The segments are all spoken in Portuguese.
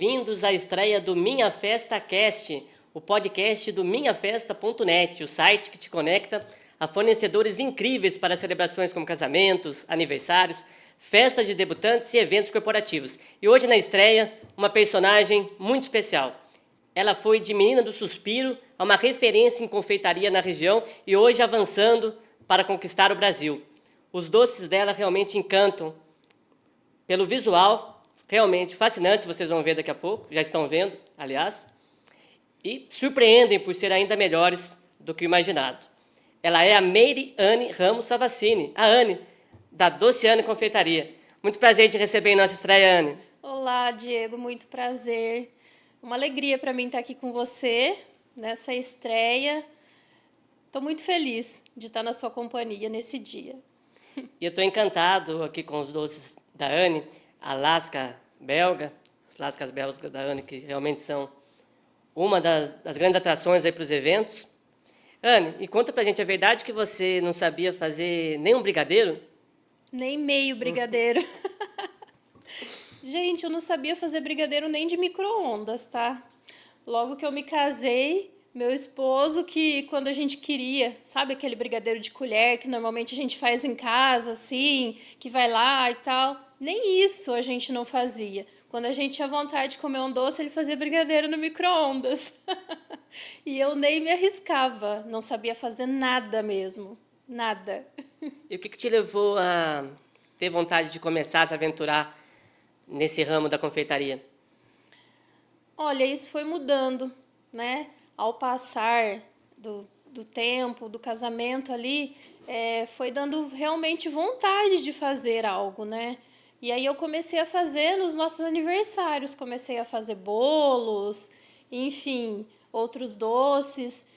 bem-vindos à estreia do Minha Festa Cast, o podcast do minhafesta.net, o site que te conecta a fornecedores incríveis para celebrações como casamentos, aniversários, festas de debutantes e eventos corporativos. E hoje na estreia, uma personagem muito especial. Ela foi de menina do suspiro a uma referência em confeitaria na região e hoje avançando para conquistar o Brasil. Os doces dela realmente encantam pelo visual, realmente fascinantes, vocês vão ver daqui a pouco, já estão vendo, aliás, e surpreendem por ser ainda melhores do que o imaginado. Ela é a Meire Anne Ramos Savacini, a Anne, da Doce Anne Confeitaria. Muito prazer de receber em nossa estreia, Anne. Olá, Diego, muito prazer. Uma alegria para mim estar aqui com você nessa estreia. Estou muito feliz de estar na sua companhia nesse dia. E eu estou encantado aqui com os doces da Anne, a lasca belga, as lascas belgas da Anne, que realmente são uma das grandes atrações aí para os eventos. Anne, e conta pra gente, é verdade que você não sabia fazer nenhum brigadeiro? Nem meio brigadeiro. Gente, eu não sabia fazer brigadeiro nem de micro-ondas, tá? Logo que eu me casei, meu esposo, que quando a gente queria, sabe aquele brigadeiro de colher que normalmente a gente faz em casa, assim, que vai lá e tal, nem isso a gente não fazia. Quando a gente tinha vontade de comer um doce, ele fazia brigadeiro no micro-ondas. E eu nem me arriscava, não sabia fazer nada mesmo, nada. E o que te levou a ter vontade de começar a se aventurar nesse ramo da confeitaria? Olha, isso foi mudando, né? Ao passar do tempo, do casamento ali, foi dando realmente vontade de fazer algo, né? E aí eu comecei a fazer nos nossos aniversários, comecei a fazer bolos, enfim, outros doces.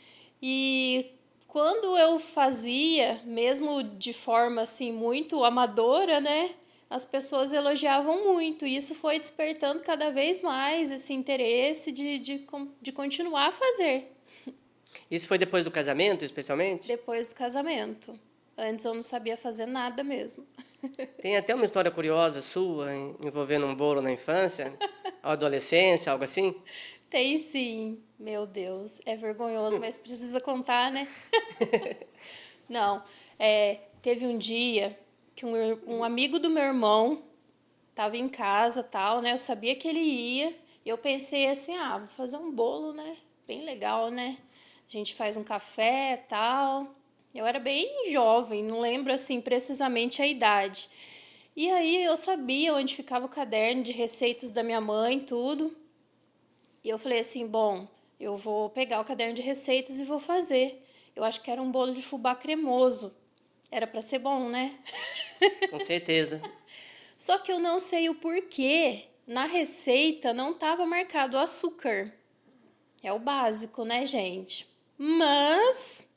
E quando eu fazia, mesmo de forma assim muito amadora, né? As pessoas elogiavam muito, e isso foi despertando cada vez mais esse interesse de continuar a fazer Isso foi depois do casamento, especialmente? depois do casamento. Antes eu não sabia fazer nada mesmo. Tem até uma história curiosa sua envolvendo um bolo na infância, ou adolescência, algo assim? Tem sim, meu Deus, é vergonhoso, mas precisa contar, né? Não, teve um dia que um amigo do meu irmão estava em casa, tal, né? Eu sabia que ele ia, e eu pensei assim, vou fazer um bolo, né? Bem legal, né? A gente faz um café, tal. Eu era bem jovem, não lembro assim precisamente a idade. E aí eu sabia onde ficava o caderno de receitas da minha mãe, tudo. E eu falei assim, bom, eu vou pegar o caderno de receitas e vou fazer. Eu acho que era um bolo de fubá cremoso. Era para ser bom, né? Com certeza. Só que eu não sei o porquê. Na receita não estava marcado o açúcar. É o básico, né, gente? Mas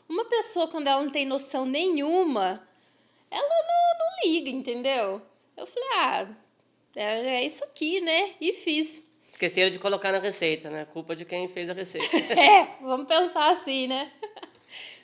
uma pessoa, quando ela não tem noção nenhuma, ela não liga, entendeu? Eu falei, é isso aqui, né? E fiz. Esqueceram de colocar na receita, né? Culpa de quem fez a receita. Vamos pensar assim, né?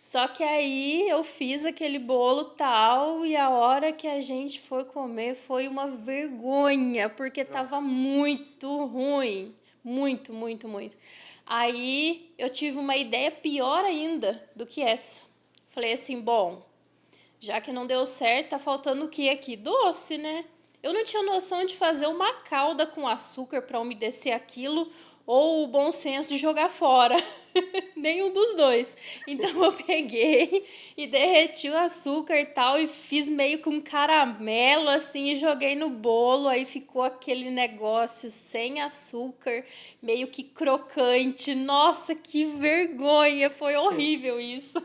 Só que aí eu fiz aquele bolo tal e a hora que a gente foi comer foi uma vergonha, porque tava Nossa. muito ruim. Muito, muito, muito. Aí eu tive uma ideia pior ainda do que essa. Falei assim, bom, já que não deu certo, tá faltando o que aqui? Doce, né? Eu não tinha noção de fazer uma calda com açúcar para umedecer aquilo ou o bom senso de jogar fora. Nenhum dos dois. Então eu peguei e derreti o açúcar e tal e fiz meio que um caramelo assim e joguei no bolo. Aí ficou aquele negócio sem açúcar, meio que crocante. Nossa, que vergonha! Foi horrível isso.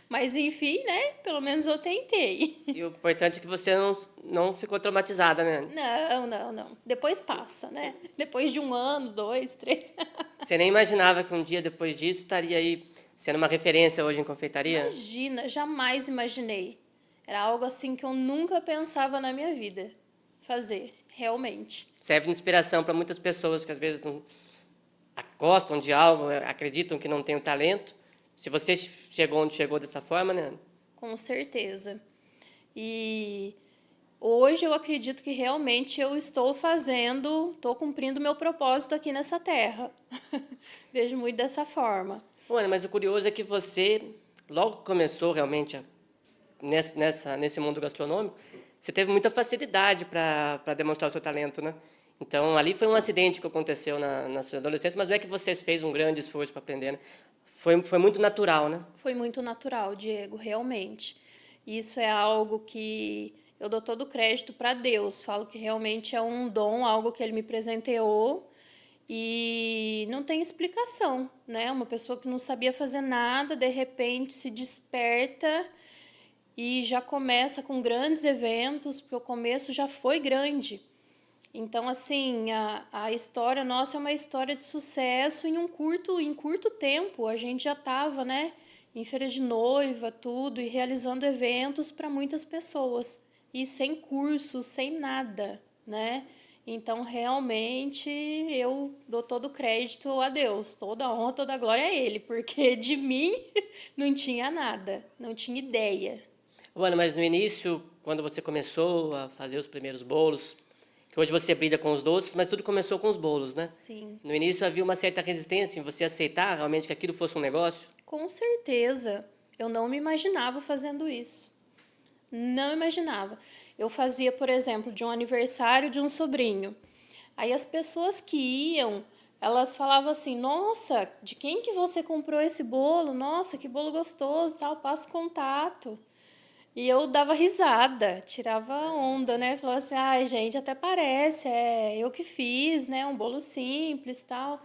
Mas enfim, né? Pelo menos eu tentei. E o importante é que você não ficou traumatizada, né? Não. Depois passa, né? Depois de 1 ano, 2, 3. Você nem imaginava que um dia depois disso estaria aí sendo uma referência hoje em confeitaria? Imagina, jamais imaginei. Era algo assim que eu nunca pensava na minha vida fazer, realmente. Serve de inspiração para muitas pessoas que às vezes não gostam de algo, acreditam que não tem o talento. Se você chegou onde chegou dessa forma, né? Com certeza. E Hoje eu acredito que realmente eu estou cumprindo meu propósito aqui nessa terra. Vejo muito dessa forma. Bom, Ana, mas o curioso é que você, logo que começou realmente nesse mundo gastronômico, você teve muita facilidade para demonstrar o seu talento, né? Então, ali foi um acidente que aconteceu na sua adolescência, mas não é que você fez um grande esforço para aprender, né? Foi muito natural, né? Foi muito natural, Diego, realmente. Isso é algo que eu dou todo o crédito para Deus. Falo que realmente é um dom, algo que Ele me presenteou e não tem explicação, né? Uma pessoa que não sabia fazer nada, de repente se desperta e já começa com grandes eventos, porque o começo já foi grande. Então, assim, a história nossa é uma história de sucesso em curto tempo. A gente já estava, né, em feira de noiva, tudo, e realizando eventos para muitas pessoas. E sem curso, sem nada, né? Então, realmente, eu dou todo o crédito a Deus, toda a honra, toda a glória a Ele, porque de mim não tinha nada, não tinha ideia. Ô, Ana, mas no início, quando você começou a fazer os primeiros bolos, que hoje você brilha com os doces, mas tudo começou com os bolos, né? Sim. No início havia uma certa resistência em você aceitar realmente que aquilo fosse um negócio. Com certeza. Eu não me imaginava fazendo isso. Não imaginava. Eu fazia, por exemplo, de um aniversário de um sobrinho. Aí as pessoas que iam, elas falavam assim: "Nossa, de quem que você comprou esse bolo? Nossa, que bolo gostoso, tal, passo contato". E eu dava risada, tirava onda, né? Falava assim: "Ai, gente, até parece, é eu que fiz, né? Um bolo simples, tal".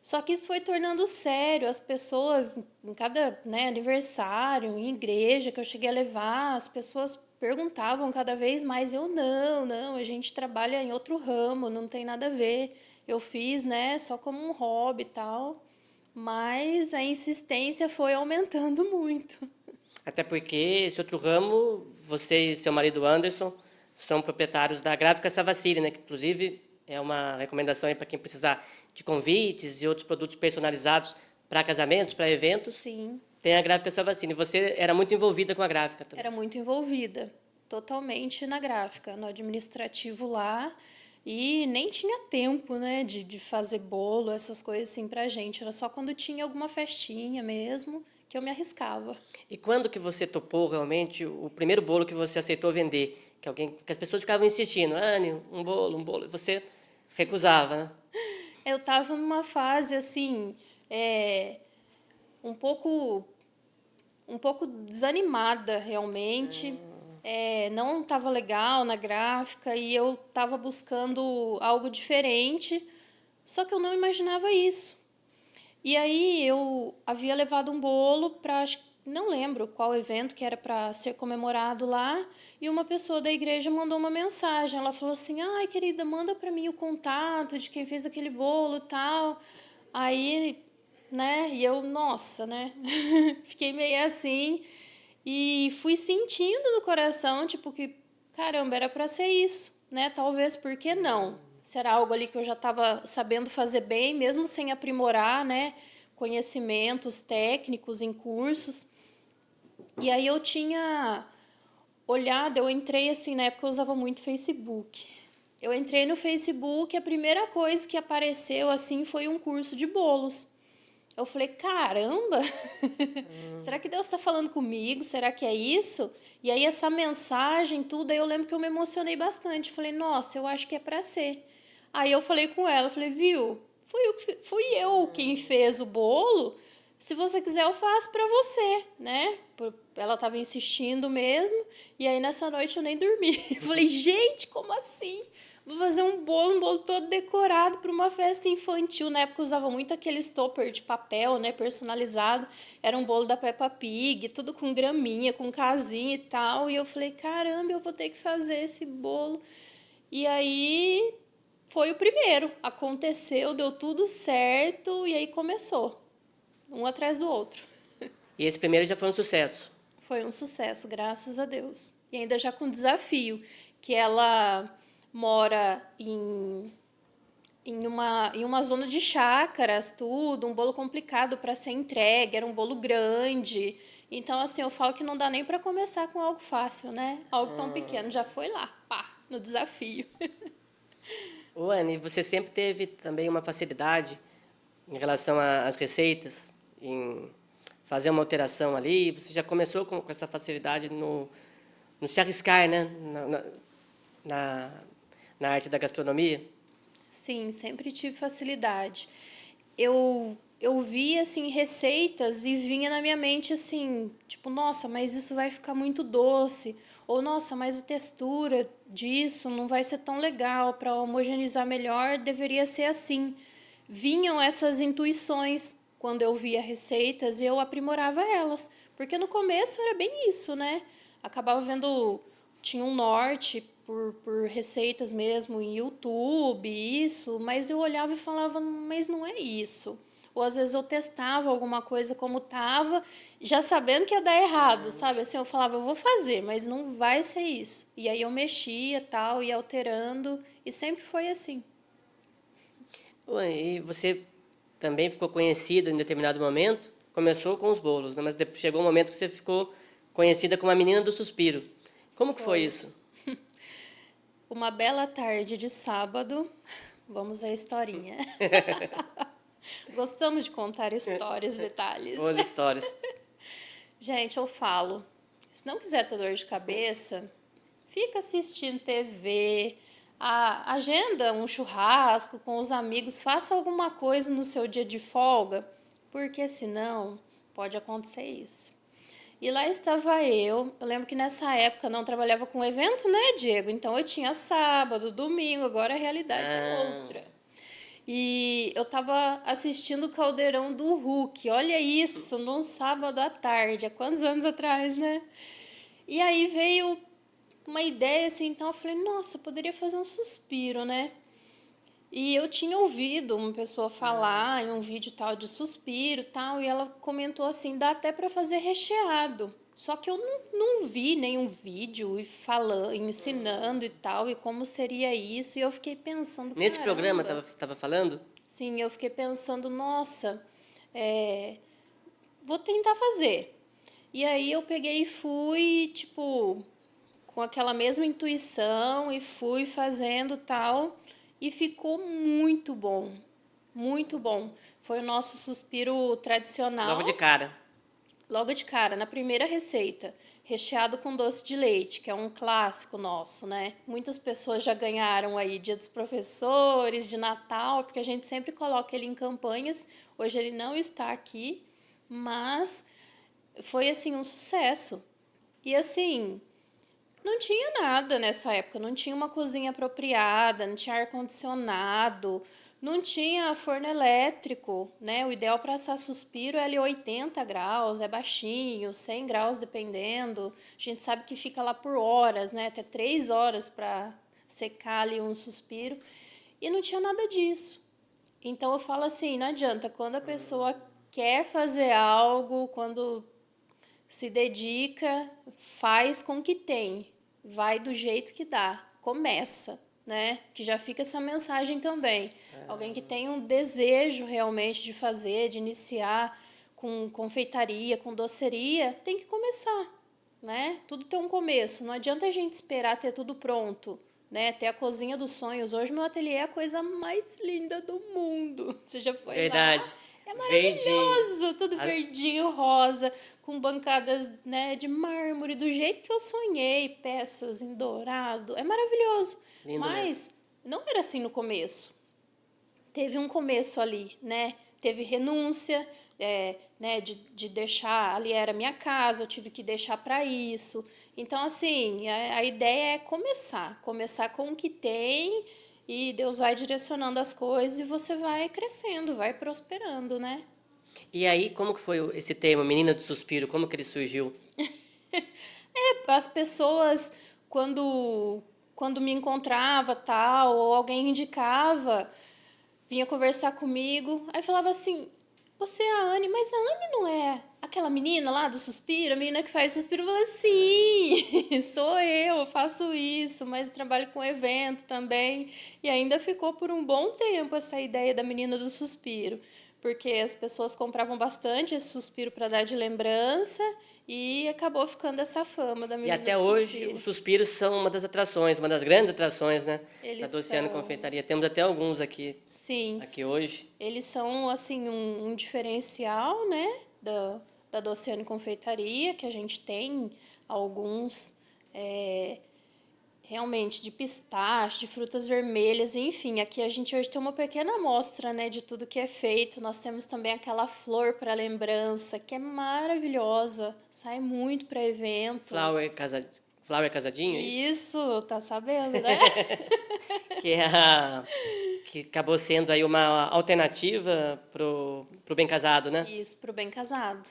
Só que isso foi tornando sério, as pessoas, em cada, né, aniversário, em igreja que eu cheguei a levar, as pessoas perguntavam cada vez mais, eu não, a gente trabalha em outro ramo, não tem nada a ver. Eu fiz, né, só como um hobby e tal, mas a insistência foi aumentando muito. Até porque esse outro ramo, você e seu marido Anderson são proprietários da Gráfica Savasiri, né? Que inclusive é uma recomendação aí para quem precisar de convites e outros produtos personalizados para casamentos, para eventos. Sim, Tem a Gráfica Savasiri. Você era muito envolvida com a gráfica também. era muito envolvida, totalmente na gráfica, no administrativo lá, e nem tinha tempo, né, de fazer bolo, essas coisas assim pra gente. Era só quando tinha alguma festinha mesmo que eu me arriscava. E quando que você topou realmente o primeiro bolo que você aceitou vender? Que as pessoas ficavam insistindo, Anne, um bolo, e você recusava, né? Eu estava numa fase assim, é, um pouco um pouco desanimada realmente. Não estava legal na gráfica e eu estava buscando algo diferente, só que eu não imaginava isso. E aí eu havia levado um bolo para, não lembro qual evento que era para ser comemorado lá, e uma pessoa da igreja mandou uma mensagem. Ela falou assim: "Ai, querida, manda para mim o contato de quem fez aquele bolo, e tal". Aí, né, e eu, nossa, né? Fiquei meio assim e fui sentindo no coração, tipo que, caramba, era para ser isso, né? Talvez, por que não? Será algo ali que eu já estava sabendo fazer bem, mesmo sem aprimorar, né? Conhecimentos técnicos em cursos. E aí eu tinha olhado, eu entrei assim, na época eu usava muito Facebook. Eu entrei no Facebook, a primeira coisa que apareceu assim foi um curso de bolos. Eu falei, caramba, será que Deus está falando comigo? Será que é isso? E aí essa mensagem, tudo, aí eu lembro que eu me emocionei bastante. Falei, nossa, eu acho que é para ser. Aí eu falei com ela, falei, viu, fui eu quem fez o bolo. Se você quiser, eu faço para você, né? Ela estava insistindo mesmo. E aí nessa noite eu nem dormi. Eu falei, gente, como assim? Vou fazer um bolo todo decorado para uma festa infantil. Na época eu usava muito aquele topper de papel, né, personalizado. Era um bolo da Peppa Pig, tudo com graminha, com casinha e tal. E eu falei, caramba, eu vou ter que fazer esse bolo. E aí foi o primeiro. Aconteceu, deu tudo certo e aí começou, um atrás do outro. E esse primeiro já foi um sucesso. Foi um sucesso, graças a Deus. E ainda já com desafio, que ela mora em uma zona de chácaras, tudo, um bolo complicado para ser entregue, era um bolo grande. Então, assim, eu falo que não dá nem para começar com algo fácil, né? Algo tão pequeno, já foi lá, pá, no desafio. Ô, Anne, você sempre teve também uma facilidade em relação às receitas, em fazer uma alteração ali. Você já começou com essa facilidade no se arriscar, né? Na, na arte da gastronomia. Sim, sempre tive facilidade. Eu via, assim, receitas e vinha na minha mente, assim, tipo, nossa, mas isso vai ficar muito doce. Ou, nossa, mas a textura disso não vai ser tão legal. Para homogeneizar melhor, deveria ser assim. Vinham essas intuições quando eu via receitas e eu aprimorava elas. Porque no começo era bem isso, né? Acabava vendo, tinha um norte por receitas mesmo em YouTube, isso, mas eu olhava e falava, mas não é isso. Ou às vezes eu testava alguma coisa como tava, já sabendo que ia dar errado, sabe? Assim, eu falava, eu vou fazer, mas não vai ser isso. E aí eu mexia, tal, ia alterando, e sempre foi assim. Ô, e você também ficou conhecida em determinado momento. Começou com os bolos, né? Mas depois chegou um momento que você ficou conhecida como a menina do suspiro. Como que foi Foi. isso? Uma bela tarde de sábado, vamos à historinha. Gostamos de contar histórias, detalhes. Boas histórias. Gente, eu falo, se não quiser ter dor de cabeça, fica assistindo TV, agenda um churrasco com os amigos, faça alguma coisa no seu dia de folga, porque senão pode acontecer isso. E lá estava eu lembro que nessa época não trabalhava com evento, né, Diego? Então eu tinha sábado, domingo, agora a realidade é Ah, outra. E eu tava assistindo o Caldeirão do Hulk. Olha isso, num sábado à tarde. Há quantos anos atrás, né? E aí veio uma ideia assim, então eu falei, nossa, poderia fazer um suspiro, né? E eu tinha ouvido uma pessoa falar em um vídeo tal de suspiro tal, e ela comentou assim, dá até para fazer recheado. Só que eu não vi nenhum vídeo e falando, ensinando e tal, e como seria isso, e eu fiquei pensando, nesse programa caramba. tava falando? Sim, eu fiquei pensando, nossa, vou tentar fazer. E aí eu peguei e fui, tipo, com aquela mesma intuição e fui fazendo tal, e ficou muito bom, muito bom. Foi o nosso suspiro Logo de tradicional, cara. logo de cara, na primeira receita, recheado com doce de leite, que é um clássico nosso, né? Muitas pessoas já ganharam aí Dia dos Professores, de Natal, porque a gente sempre coloca ele em campanhas. Hoje ele não está aqui, mas foi assim um sucesso. E assim, não tinha nada nessa época, não tinha uma cozinha apropriada, não tinha ar-condicionado, não tinha forno elétrico, né? O ideal para assar suspiro é ali 80 graus, é baixinho, 100 graus dependendo. A gente sabe que fica lá por horas, né? Até 3 horas para secar ali um suspiro. E não tinha nada disso. Então eu falo assim, não adianta, quando a pessoa quer fazer algo, quando se dedica, faz com o que tem, vai do jeito que dá, começa, né? Que já fica essa mensagem também. Alguém que tem um desejo realmente de fazer, de iniciar com confeitaria, com doceria, tem que começar, né? Tudo tem um começo, não adianta a gente esperar ter tudo pronto. Né, ter a cozinha dos sonhos. Hoje meu ateliê é a coisa mais linda do mundo. Você já foi Verdade. lá? É Verde. maravilhoso, tudo a- verdinho, rosa, com bancadas, né, de mármore, do jeito que eu sonhei, peças em dourado. É maravilhoso. Lindo mesmo. Mas não era assim no começo. Teve um começo ali, né? Teve renúncia, né, de deixar, ali era minha casa, eu tive que deixar para isso. Então, assim, a ideia é começar com o que tem e Deus vai direcionando as coisas e você vai crescendo, vai prosperando, né? E aí, como que foi esse termo, menina do suspiro? Como que ele surgiu? As pessoas, quando me encontrava, tal, ou alguém indicava, vinha conversar comigo, aí falava assim, você é a Anne, mas a Anne não é aquela menina lá do suspiro, a menina que faz suspiro? Eu falei, sim, sou eu faço isso, mas trabalho com evento também. E ainda ficou por um bom tempo essa ideia da menina do suspiro, porque as pessoas compravam bastante esse suspiro para dar de lembrança E acabou ficando essa fama da E menina até do hoje, suspiro. os suspiros são uma das atrações, uma das grandes atrações, né? Da Eles Doceano são, Confeitaria. Temos até alguns sim, aqui hoje. eles são assim um diferencial, né, da Doceano Confeitaria, que a gente tem alguns realmente de pistache, de frutas vermelhas, enfim, aqui a gente hoje tem uma pequena amostra, né, de tudo que é feito. Nós temos também aquela flor para lembrança, que é maravilhosa, sai muito para evento. Flower, Flower Casadinho, é isso? Isso, tá sabendo, né? Que é que acabou sendo aí uma alternativa pro bem casado, né? Isso, pro bem casado.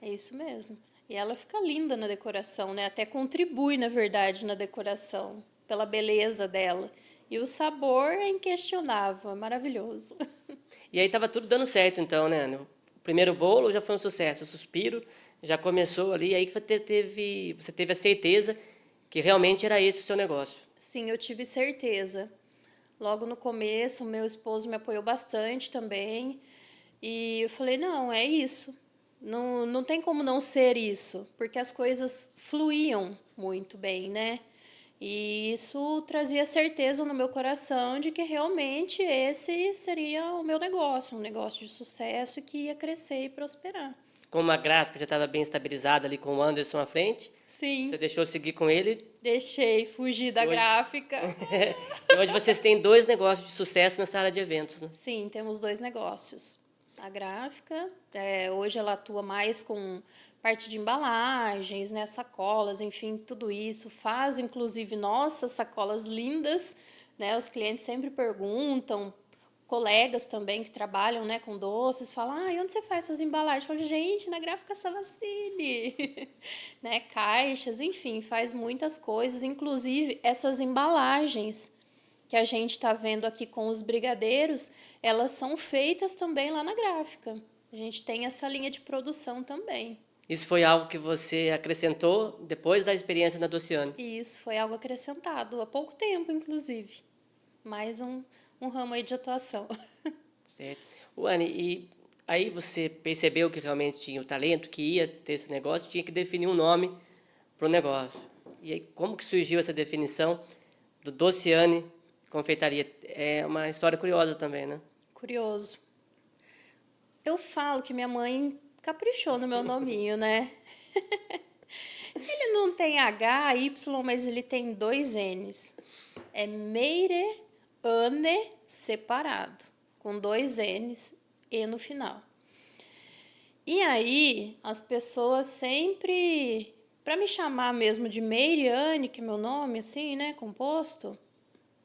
É isso mesmo. E ela fica linda na decoração, né? Até contribui, na verdade, na decoração, pela beleza dela. E o sabor é inquestionável, é maravilhoso. E aí tava tudo dando certo, então, né? O primeiro bolo já foi um sucesso, o suspiro já começou ali, aí que você teve a certeza que realmente era esse o seu negócio. Sim, eu tive certeza. Logo no começo, o meu esposo me apoiou bastante também. E eu falei: não, é isso. Não, não tem como não ser isso, porque as coisas fluíam muito bem, né? E isso trazia certeza no meu coração de que realmente esse seria o meu negócio, um negócio de sucesso que ia crescer e prosperar. Como a gráfica já estava bem estabilizada ali com o Anderson à frente, você Sim, deixou seguir com ele deixei fugir e da hoje, gráfica. e hoje vocês têm dois negócios de sucesso nessa área de eventos, né? Sim, temos dois negócios. A gráfica, hoje ela atua mais com parte de embalagens, né, sacolas, enfim, tudo isso. Faz, inclusive, nossas sacolas lindas, né? Os clientes sempre perguntam, colegas também que trabalham, né, com doces, falam: ah, e onde você faz suas embalagens? Eu falo: gente, na Gráfica Savastini. Né, caixas, enfim, faz muitas coisas, inclusive essas embalagens que a gente está vendo aqui com os brigadeiros, elas são feitas também lá na gráfica. A gente tem essa linha de produção também. Isso foi algo que você acrescentou depois da experiência na Dociane. E isso foi algo acrescentado há pouco tempo, inclusive. Mais um ramo aí de atuação. Certo. Uane, e aí você percebeu que realmente tinha o talento, que ia ter esse negócio, tinha que definir um nome para o negócio. E aí, como que surgiu essa definição do Dociane Confeitaria? É uma história curiosa também, né? Curioso. Eu falo que minha mãe caprichou no meu nominho, né? Ele não tem H, Y, mas ele tem dois N's. É Meire Anne separado, com dois N's e no final. E aí, as pessoas sempre, para me chamar mesmo de Meiriane, que é meu nome, assim, né, composto,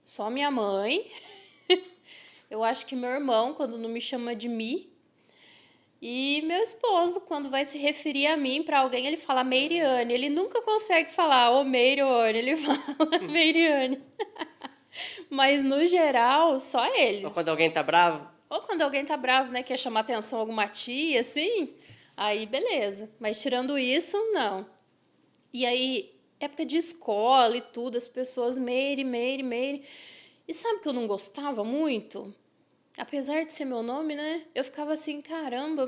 só minha mãe. Eu acho que meu irmão, quando não me chama de Mi. E meu esposo, quando vai se referir a mim para alguém, ele fala Meiriane. Ele nunca consegue falar ô Meiriane, ele fala Meiriane. Mas no geral, só Ou eles. quando alguém tá bravo, Ou quando alguém tá bravo, né, quer chamar atenção alguma tia, assim, aí beleza. Mas tirando isso, não. E aí, época de escola e tudo, as pessoas Meire, Meire, Meire. E sabe o que eu não gostava muito? Apesar de ser meu nome, né? Eu ficava assim, caramba,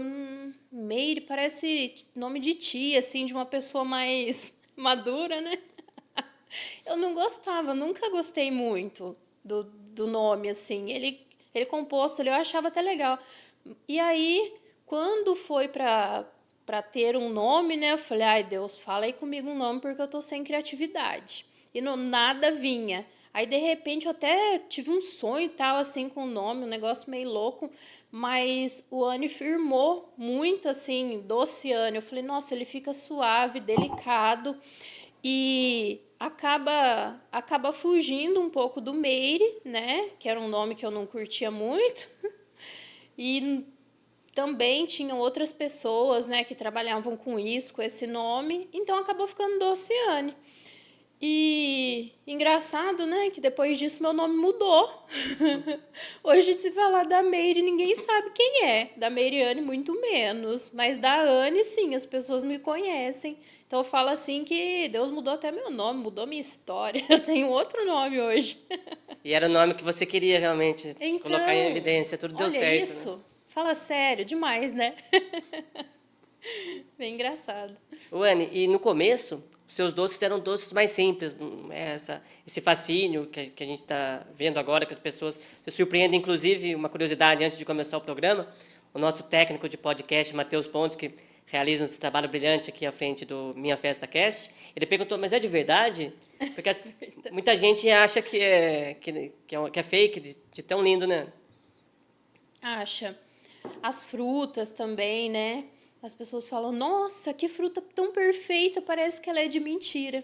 Meire parece nome de tia, assim, de uma pessoa mais madura, né? Eu não gostava, nunca gostei muito do nome, assim. Ele composto, eu achava até legal. E aí, quando foi para ter um nome, né? Eu falei: ai, Deus, fala aí comigo um nome porque eu tô sem criatividade. E não, nada vinha. Aí, de repente, eu até tive um sonho e tal, assim, com o nome, um negócio meio louco, mas o Anne firmou muito, assim, doce Anne. Eu falei: nossa, ele fica suave, delicado e acaba fugindo um pouco do Meire, né? Que era um nome que eu não curtia muito. E também tinham outras pessoas, né, que trabalhavam com isso, com esse nome, então acabou ficando Dociane. E engraçado, né, que depois disso meu nome mudou. Hoje, se falar da Meire, ninguém sabe quem é. Da Meiriane, muito menos. Mas da Anne, sim, as pessoas me conhecem. Então eu falo assim que Deus mudou até meu nome, mudou minha história. Eu tenho outro nome hoje. e era o nome que você queria realmente colocar em Então, evidência, tudo deu olha certo, né? isso. Fala sério, demais, né? Bem engraçado. Ô, Anne, e no começo, os seus doces eram doces mais simples, não é esse fascínio que a gente está vendo agora, que as pessoas se surpreendem. Inclusive, uma curiosidade antes de começar o programa, o nosso técnico de podcast, Matheus Pontes, que realiza esse trabalho brilhante aqui à frente do Minha Festa Cast, ele perguntou, mas é de verdade? Porque muita gente acha que é fake, de tão lindo, né? Acha. As frutas também, né? As pessoas falam, nossa, que fruta tão perfeita, parece que ela é de mentira.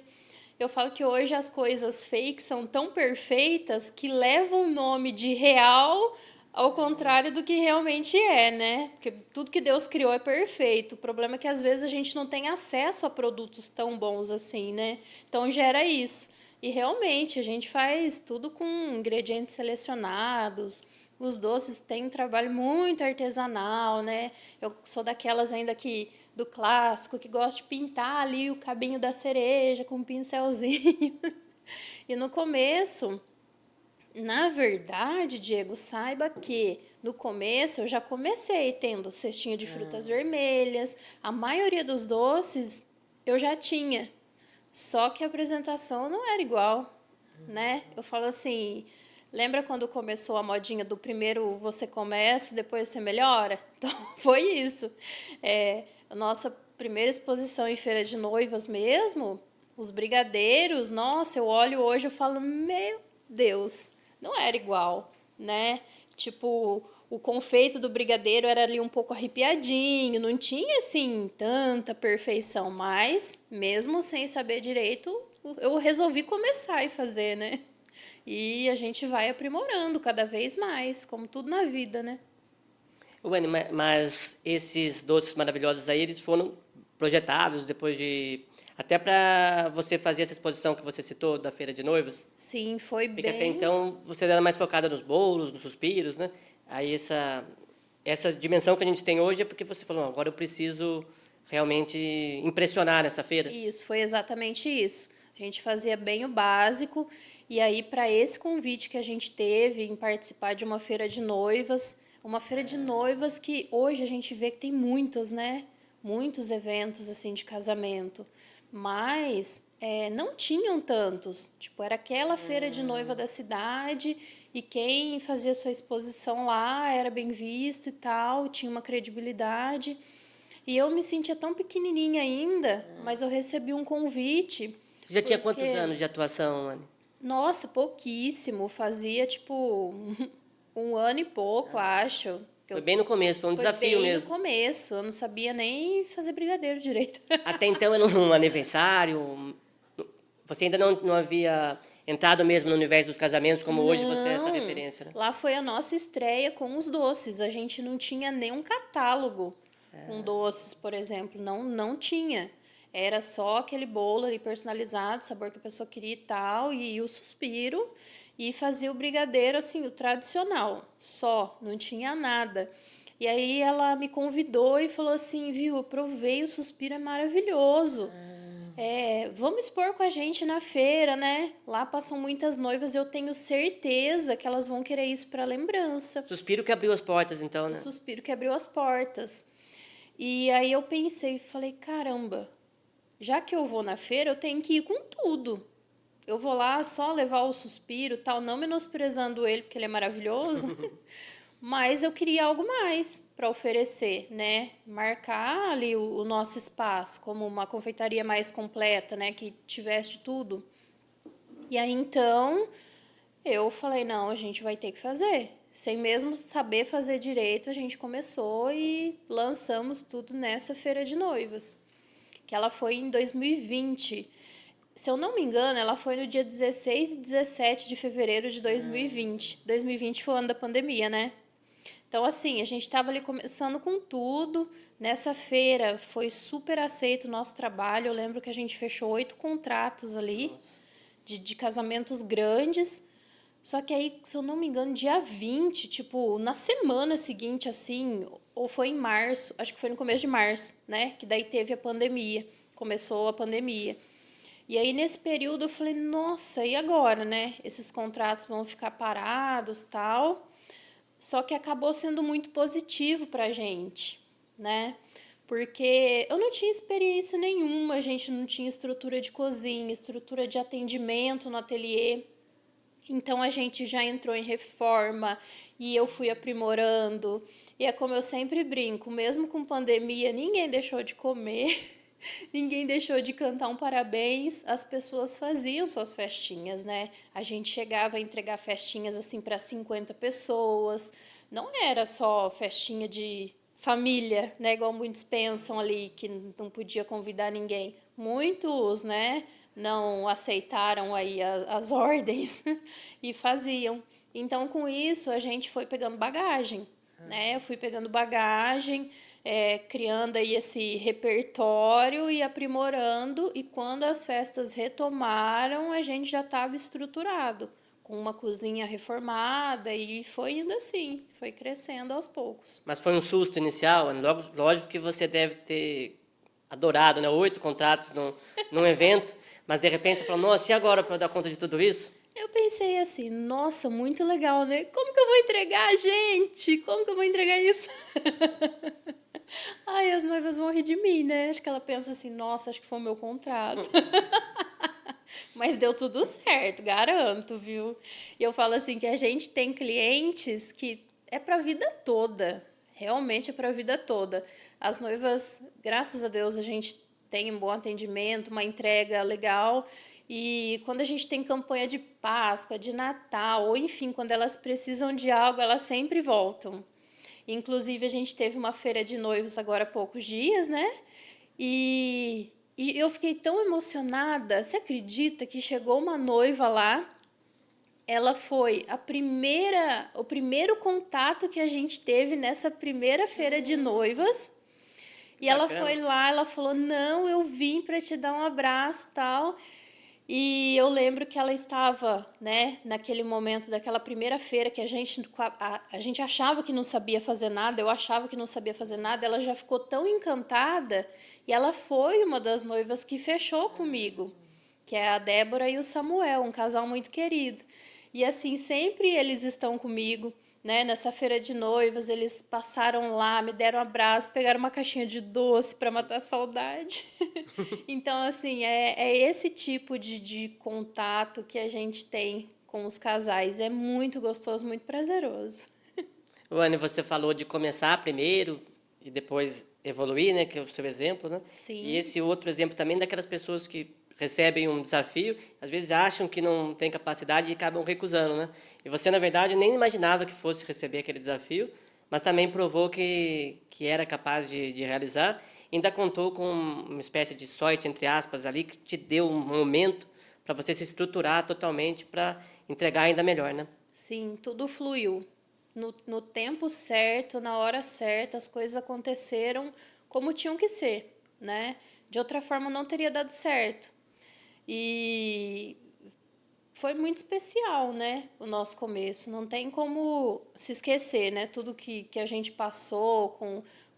Eu falo que hoje as coisas fake são tão perfeitas que levam o nome de real ao contrário do que realmente é, né? Porque tudo que Deus criou é perfeito. O problema é que às vezes a gente não tem acesso a produtos tão bons assim, né? Então gera isso. E realmente a gente faz tudo com ingredientes selecionados. Os doces têm um trabalho muito artesanal, né? Eu sou daquelas ainda que do clássico que gosta de pintar ali o cabinho da cereja com um pincelzinho. E no começo, na verdade, Diego, saiba que no começo eu já comecei tendo cestinha de frutas vermelhas. A maioria dos doces eu já tinha. Só que a apresentação não era igual, né? Eu falo assim, lembra quando começou a modinha do primeiro você começa e depois você melhora? Então, foi isso. A nossa primeira exposição em feira de noivas mesmo, os brigadeiros, nossa, eu olho hoje e falo, meu Deus, não era igual, né? Tipo, o confeito do brigadeiro era ali um pouco arrepiadinho, não tinha assim tanta perfeição, mas mesmo sem saber direito, eu resolvi começar e fazer, né? E a gente vai aprimorando cada vez mais, como tudo na vida, né? Ué, mas esses doces maravilhosos aí, eles foram projetados depois de... Até para você fazer essa exposição que você citou, da Feira de Noivas? Sim, foi Porque até bem. então você era mais focada nos bolos, nos suspiros, né? Aí essa dimensão que a gente tem hoje é porque você falou, "Não, agora eu preciso realmente impressionar nessa feira." Isso, foi exatamente isso. A gente fazia bem o básico, e aí, para esse convite que a gente teve em participar de uma feira de noivas que hoje a gente vê que tem muitos, né? Muitos eventos assim de casamento, mas não tinham tantos. Tipo, era aquela feira de noiva da cidade e quem fazia sua exposição lá era bem visto e tal, tinha uma credibilidade. E eu me sentia tão pequenininha ainda, mas eu recebi um convite, Você já tinha quantos porque, anos de atuação, Anne? nossa, pouquíssimo, fazia tipo um ano e pouco, acho. Foi bem no começo, foi um Foi desafio bem no mesmo. começo, eu não sabia nem fazer brigadeiro direito. Até então era um aniversário, você ainda não havia entrado mesmo no universo dos casamentos, como hoje você é essa Não, referência, né? lá foi a nossa estreia com os doces. A gente não tinha nenhum catálogo com doces, por exemplo. Não, não tinha. Era só aquele bolo ali personalizado, sabor que a pessoa queria e tal, e o suspiro. E fazia o brigadeiro, assim, o tradicional. Só, não tinha nada. E aí ela me convidou e falou assim, viu, eu provei, o suspiro é maravilhoso. Vamos expor com a gente na feira, né? Lá passam muitas noivas e eu tenho certeza que elas vão querer isso para lembrança. Suspiro que abriu as portas, então, O né? suspiro que abriu as portas. E aí eu pensei, falei, caramba, já que eu vou na feira, eu tenho que ir com tudo. Eu vou lá só levar o suspiro, tal, não menosprezando ele, porque ele é maravilhoso, mas eu queria algo mais para oferecer, né? Marcar ali o nosso espaço como uma confeitaria mais completa, né? Que tivesse de tudo. E aí então eu falei, não, a gente vai ter que fazer. Sem mesmo saber fazer direito, a gente começou e lançamos tudo nessa feira de noivas, que ela foi em 2020. Se eu não me engano, ela foi no dia 16 e 17 de fevereiro de 2020. 2020 foi o ano da pandemia, né? Então, assim, a gente estava ali começando com tudo. Nessa feira foi super aceito o nosso trabalho. Eu lembro que a gente fechou 8 contratos ali de casamentos grandes. Só que aí, se eu não me engano, dia 20, tipo, na semana seguinte, assim, ou foi em março, acho que foi no começo de março, né? Que daí teve a pandemia, começou a pandemia. E aí, nesse período, eu falei, nossa, e agora, né? Esses contratos vão ficar parados, tal. Só que acabou sendo muito positivo pra gente, né? porque eu não tinha experiência nenhuma, a gente não tinha estrutura de cozinha, estrutura de atendimento no ateliê. Então a gente já entrou em reforma e eu fui aprimorando. E é como eu sempre brinco, mesmo com pandemia, ninguém deixou de comer, ninguém deixou de cantar um parabéns. As pessoas faziam suas festinhas, né? A gente chegava a entregar festinhas assim para 50 pessoas. Não era só festinha de família, né? Igual muitos pensam ali que não podia convidar ninguém. Muitos, né? Não aceitaram aí as ordens e faziam. Então, com isso, a gente foi pegando bagagem, né? Eu fui pegando bagagem, criando aí esse repertório e aprimorando. E quando as festas retomaram, a gente já estava estruturado, com uma cozinha reformada e foi indo assim, foi crescendo aos poucos. Mas foi um susto inicial, Anne? Lógico que você deve ter adorado, né? 8 contratos num evento, mas de repente você falou, nossa, e agora para eu dar conta de tudo isso? Eu pensei assim, nossa, muito legal, né? Como que eu vou entregar, gente? Como que eu vou entregar isso? Ai, as noivas vão rir de mim, né? Acho que ela pensa assim, nossa, acho que foi o meu contrato. Mas deu tudo certo, garanto, viu? E eu falo assim que a gente tem clientes que é para a vida toda. Realmente é para a vida toda. As noivas, graças a Deus, a gente tem um bom atendimento, uma entrega legal. E quando a gente tem campanha de Páscoa, de Natal, ou enfim, quando elas precisam de algo, elas sempre voltam. Inclusive, a gente teve uma feira de noivos agora há poucos dias, né? E eu fiquei tão emocionada. Você acredita que chegou uma noiva lá? Ela foi o primeiro contato que a gente teve nessa primeira feira de noivas. E ela foi lá, ela falou: "Não, eu vim para te dar um abraço, tal". E eu lembro que ela estava, né, naquele momento daquela primeira feira que a gente achava que não sabia fazer nada, eu achava que não sabia fazer nada, ela já ficou tão encantada e ela foi uma das noivas que fechou comigo, que é a Débora e o Samuel, um casal muito querido. E assim, sempre eles estão comigo, né? Nessa feira de noivas, eles passaram lá, me deram um abraço, pegaram uma caixinha de doce para matar a saudade. Então, assim, é esse tipo de contato que a gente tem com os casais. É muito gostoso, muito prazeroso. Anne, você falou de começar primeiro e depois evoluir, né? Que é o seu exemplo, né? E Sim, esse outro exemplo também daquelas pessoas que recebem um desafio, às vezes acham que não tem capacidade e acabam recusando, né? E você, na verdade, nem imaginava que fosse receber aquele desafio, mas também provou que era capaz de realizar. E ainda contou com uma espécie de sorte, entre aspas, ali, que te deu um momento para você se estruturar totalmente para entregar ainda melhor, né? sim, tudo fluiu. No tempo certo, na hora certa, as coisas aconteceram como tinham que ser, né? De outra forma, não teria dado certo. E foi muito especial, né? O nosso começo. Não tem como se esquecer, né? Tudo que a gente passou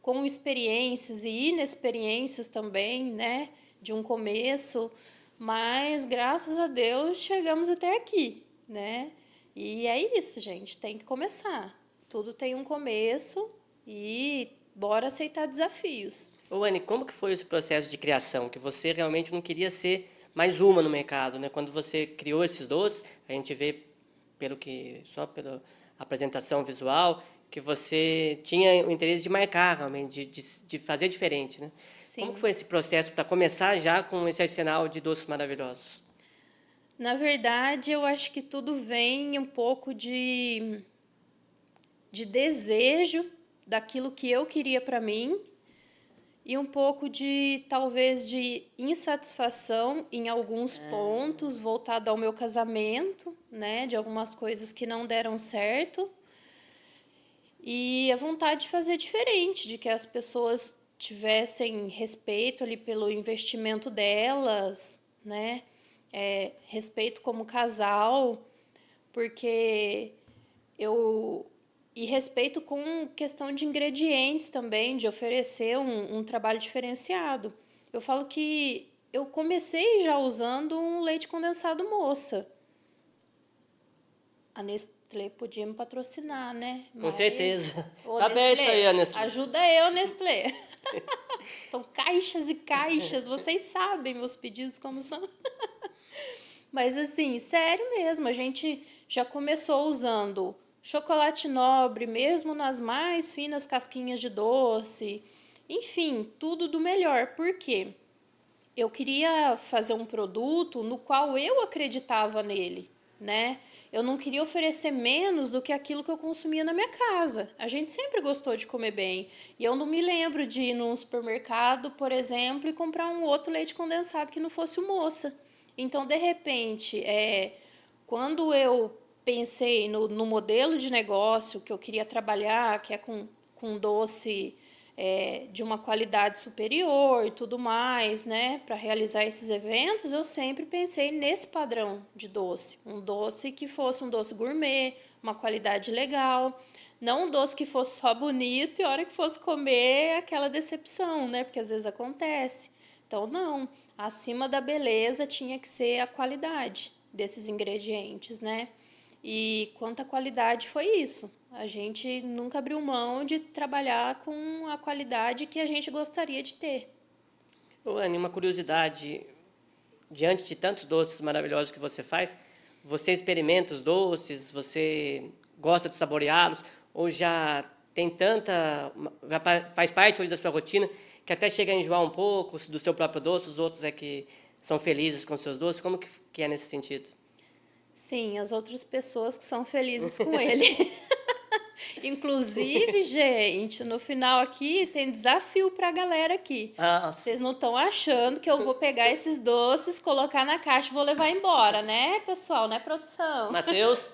com experiências e inexperiências também, né? De um começo. Mas, graças a Deus, chegamos até aqui, né? E é isso, gente. Tem que começar. Tudo tem um começo e bora aceitar desafios. Anne, como que foi esse processo de criação? Que você realmente não queria ser mais uma no mercado, né? Quando você criou esses doces, a gente vê só pela apresentação visual, que você tinha o interesse de marcar realmente, de fazer diferente, né? Como que Sim. foi esse processo para começar já com esse arsenal de doces maravilhosos? Na verdade, eu acho que tudo vem um pouco de desejo daquilo que eu queria para mim e um pouco de talvez de insatisfação em alguns pontos voltado ao meu casamento, né, de algumas coisas que não deram certo e a vontade de fazer diferente, de que as pessoas tivessem respeito ali pelo investimento delas, né, respeito como casal, porque eu e respeito com questão de ingredientes também, de oferecer um trabalho diferenciado. Eu falo que eu comecei já usando um leite condensado moça. A Nestlé podia me patrocinar, né? Com Mas, certeza. ô Tá aberto aí Nestlé, a Nestlé. ajuda eu, Nestlé. São caixas e caixas, vocês sabem meus pedidos como são. Mas assim, sério mesmo, a gente já começou usando chocolate nobre, mesmo nas mais finas casquinhas de doce. Enfim, tudo do melhor. Por quê? Eu queria fazer um produto no qual eu acreditava nele, né? Eu não queria oferecer menos do que aquilo que eu consumia na minha casa. A gente sempre gostou de comer bem. E eu não me lembro de ir num supermercado, por exemplo, e comprar um outro leite condensado que não fosse o Moça. Então, de repente, quando eu pensei no modelo de negócio que eu queria trabalhar, que é com doce de uma qualidade superior e tudo mais, né, para realizar esses eventos, eu sempre pensei nesse padrão de doce. Um doce que fosse um doce gourmet, uma qualidade legal, não um doce que fosse só bonito e a hora que fosse comer aquela decepção, né, porque às vezes acontece. Então, não, acima da beleza tinha que ser a qualidade desses ingredientes, né? E quanto à qualidade foi isso. A gente nunca abriu mão de trabalhar com a qualidade que a gente gostaria de ter. Ô, Anne, uma curiosidade, diante de tantos doces maravilhosos que você experimenta os doces, você gosta de saboreá-los, ou já tem faz parte hoje da sua rotina, que até chega a enjoar um pouco do seu próprio doce, os outros é que são felizes com seus doces, como que é nesse sentido? Sim, as outras pessoas que são felizes com ele. Inclusive, gente, no final aqui tem desafio para a galera aqui. Ah, Vocês não estão achando que eu vou pegar esses doces, colocar na caixa e vou levar embora, né, pessoal? Né, produção? Matheus?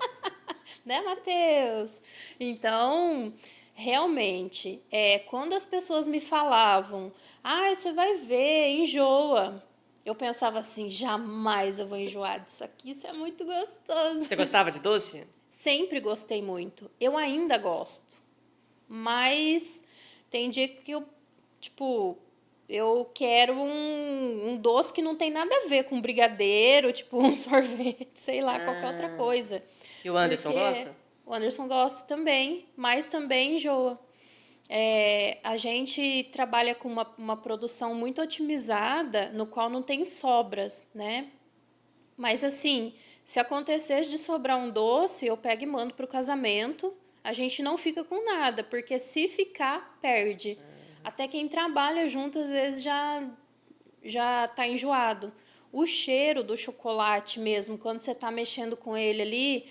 Né, Matheus? Então, realmente, quando as pessoas me falavam, você vai ver, enjoa. Eu pensava assim, jamais eu vou enjoar disso aqui, isso é muito gostoso. Você gostava de doce? Sempre gostei muito. Eu ainda gosto. Mas tem dia que tipo, eu quero um doce que não tem nada a ver com brigadeiro, tipo um sorvete, sei lá, qualquer outra coisa. E o Anderson Porque gosta? o Anderson gosta também, mas também enjoa. A gente trabalha com uma produção muito otimizada, no qual não tem sobras, né? Mas assim, se acontecesse de sobrar um doce, eu pego e mando para o casamento, a gente não fica com nada, porque se ficar, perde. Até quem trabalha junto, às vezes, já tá enjoado. O cheiro do chocolate mesmo, quando você tá mexendo com ele ali,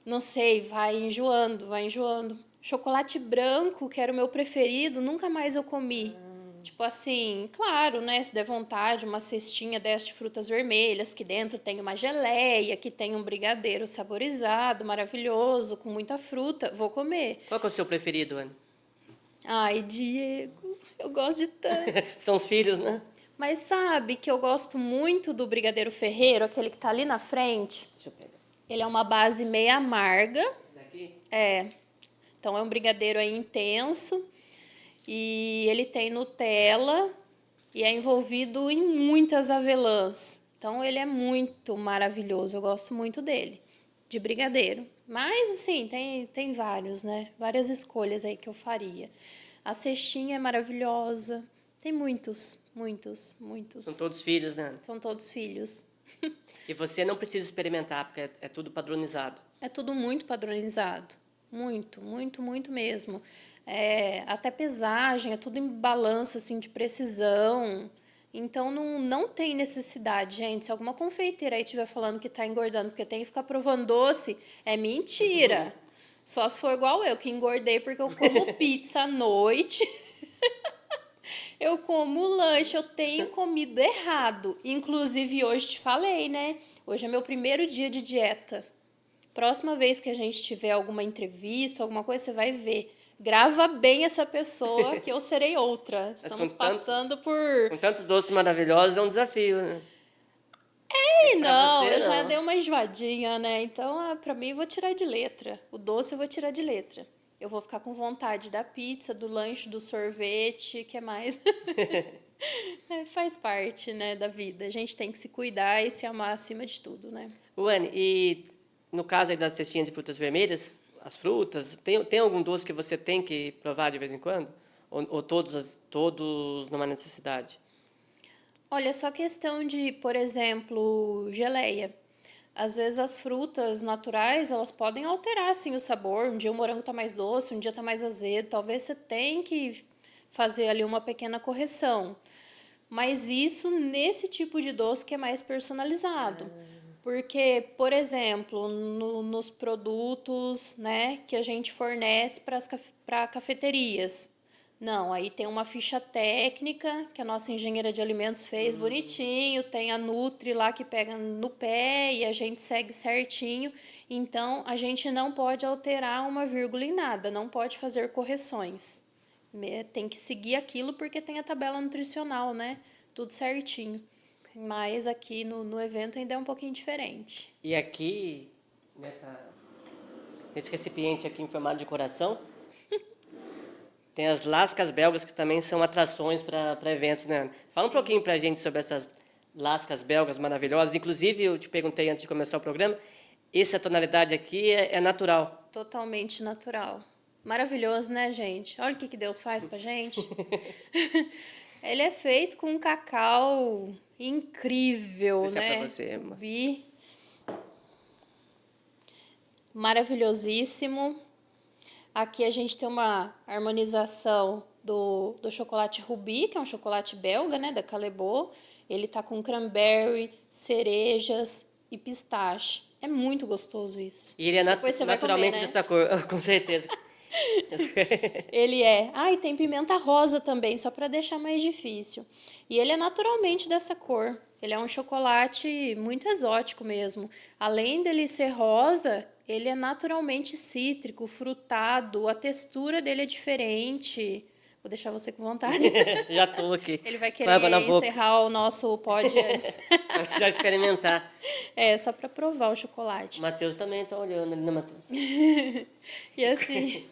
não sei, vai enjoando, vai enjoando. Chocolate branco, que era o meu preferido, nunca mais eu comi. Tipo assim, claro, né? Se der vontade, uma cestinha dessas de frutas vermelhas, que dentro tem uma geleia, que tem um brigadeiro saborizado, maravilhoso, com muita fruta, vou comer. Qual que é o seu preferido, Anne? Ai, Diego, eu gosto de tanto. São os filhos, né? Mas sabe que eu gosto muito do brigadeiro Ferreiro, aquele que tá ali na frente? Deixa eu pegar. Ele é uma base meio amarga. Esse daqui? Então é um brigadeiro aí intenso. E ele tem Nutella e é envolvido em muitas avelãs. Então ele é muito maravilhoso, eu gosto muito dele, de brigadeiro. Mas assim, tem vários, né? Várias escolhas aí que eu faria. A cestinha é maravilhosa. Tem muitos, muitos, muitos. São todos filhos, né? São todos filhos. E você não precisa experimentar, porque é tudo padronizado. É tudo muito padronizado. Muito, muito, muito mesmo. Até pesagem, é tudo em balança assim, de precisão. Então, não tem necessidade, gente. Se alguma confeiteira aí estiver falando que está engordando porque tem que ficar provando doce, é mentira. Só se for igual eu, que engordei porque eu como pizza à noite. Eu como lanche, eu tenho comido errado. Inclusive, hoje te falei, né? Hoje é meu primeiro dia de dieta. Próxima vez que a gente tiver alguma entrevista, alguma coisa, você vai ver. Grava bem essa pessoa que eu serei outra. Estamos passando por... Com tantos doces maravilhosos, é um desafio, né? Não, você, eu já não. dei uma enjoadinha, né? Então, pra mim, eu vou tirar de letra. O doce eu vou tirar de letra. Eu vou ficar com vontade da pizza, do lanche, do sorvete, que é mais? Faz parte, né, da vida. A gente tem que se cuidar e se amar acima de tudo, né? Anne, e no caso aí das cestinhas de frutas vermelhas, as frutas, tem algum doce que você tem que provar de vez em quando? Ou todos numa necessidade? Olha, só questão de, por exemplo, geleia. Às vezes as frutas naturais, elas podem alterar, assim, o sabor. Um dia o morango tá mais doce, um dia tá mais azedo. Talvez você tenha que fazer ali uma pequena correção. Mas isso nesse tipo de doce que é mais personalizado. Porque, por exemplo, nos produtos, né, que a gente fornece para cafeterias. Não, aí tem uma ficha técnica que a nossa engenheira de alimentos fez bonitinho, tem a Nutri lá que pega no pé e a gente segue certinho. Então, a gente não pode alterar uma vírgula em nada, não pode fazer correções. Tem que seguir aquilo porque tem a tabela nutricional, né? Tudo certinho. Mas aqui no evento ainda é um pouquinho diferente. E aqui, nesse recipiente aqui em formato de coração, tem as lascas belgas, que também são atrações para eventos, né? Fala um pouquinho para a gente sobre essas lascas belgas maravilhosas. Inclusive, eu te perguntei antes de começar o programa, essa tonalidade aqui é natural. Totalmente natural. Maravilhoso, né, gente? Olha o que Deus faz pra gente. Ele é feito com um cacau incrível, Deixa né? para você, Rubi. Maravilhosíssimo. Aqui a gente tem uma harmonização do chocolate Rubi, que é um chocolate belga, né, da Callebaut. Ele tá com cranberry, cerejas e pistache. É muito gostoso isso. E ele é Depois você vai naturalmente comer, né? dessa cor, com certeza. Ele é. Ah, e tem pimenta rosa também, só para deixar mais difícil. E ele é naturalmente dessa cor. Ele é um chocolate muito exótico mesmo. Além dele ser rosa, ele é naturalmente cítrico, frutado, a textura dele é diferente. Vou deixar você com vontade. Já tô aqui. Ele vai Com água na querer boca. encerrar o nosso pod antes. Já experimentar. É, só para provar o O chocolate. Matheus também tá olhando ali, né, Matheus? E assim,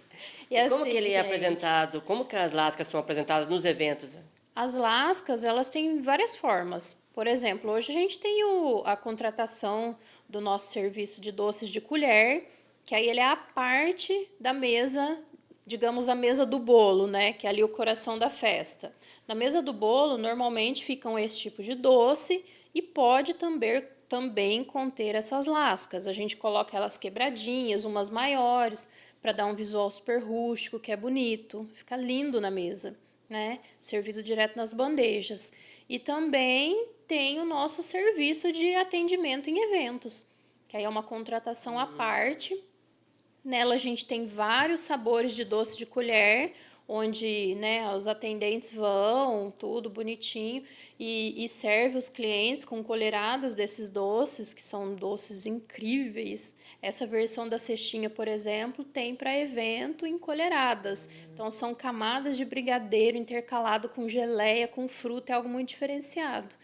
E como que ele é gente, apresentado? Como que as lascas são apresentadas nos eventos? as lascas, elas têm várias formas. Por exemplo, hoje a gente tem a contratação do nosso serviço de doces de colher, que aí ele é a parte da mesa, digamos, a mesa do bolo, né? Que é ali o coração da festa. Na mesa do bolo, normalmente ficam esse tipo de doce e pode também conter essas lascas. A gente coloca elas quebradinhas, umas maiores, para dar um visual super rústico, que é bonito, fica lindo na mesa, né? Servido direto nas bandejas. E também tem o nosso serviço de atendimento em eventos, que aí é uma contratação à parte. Nela a gente tem vários sabores de doce de colher, onde, né, os atendentes vão, tudo bonitinho, e serve os clientes com colheradas desses doces, que são doces incríveis. Essa versão da cestinha, por exemplo, tem para evento em colheradas. Então, são camadas de brigadeiro intercalado com geleia, com fruta, é algo muito diferenciado.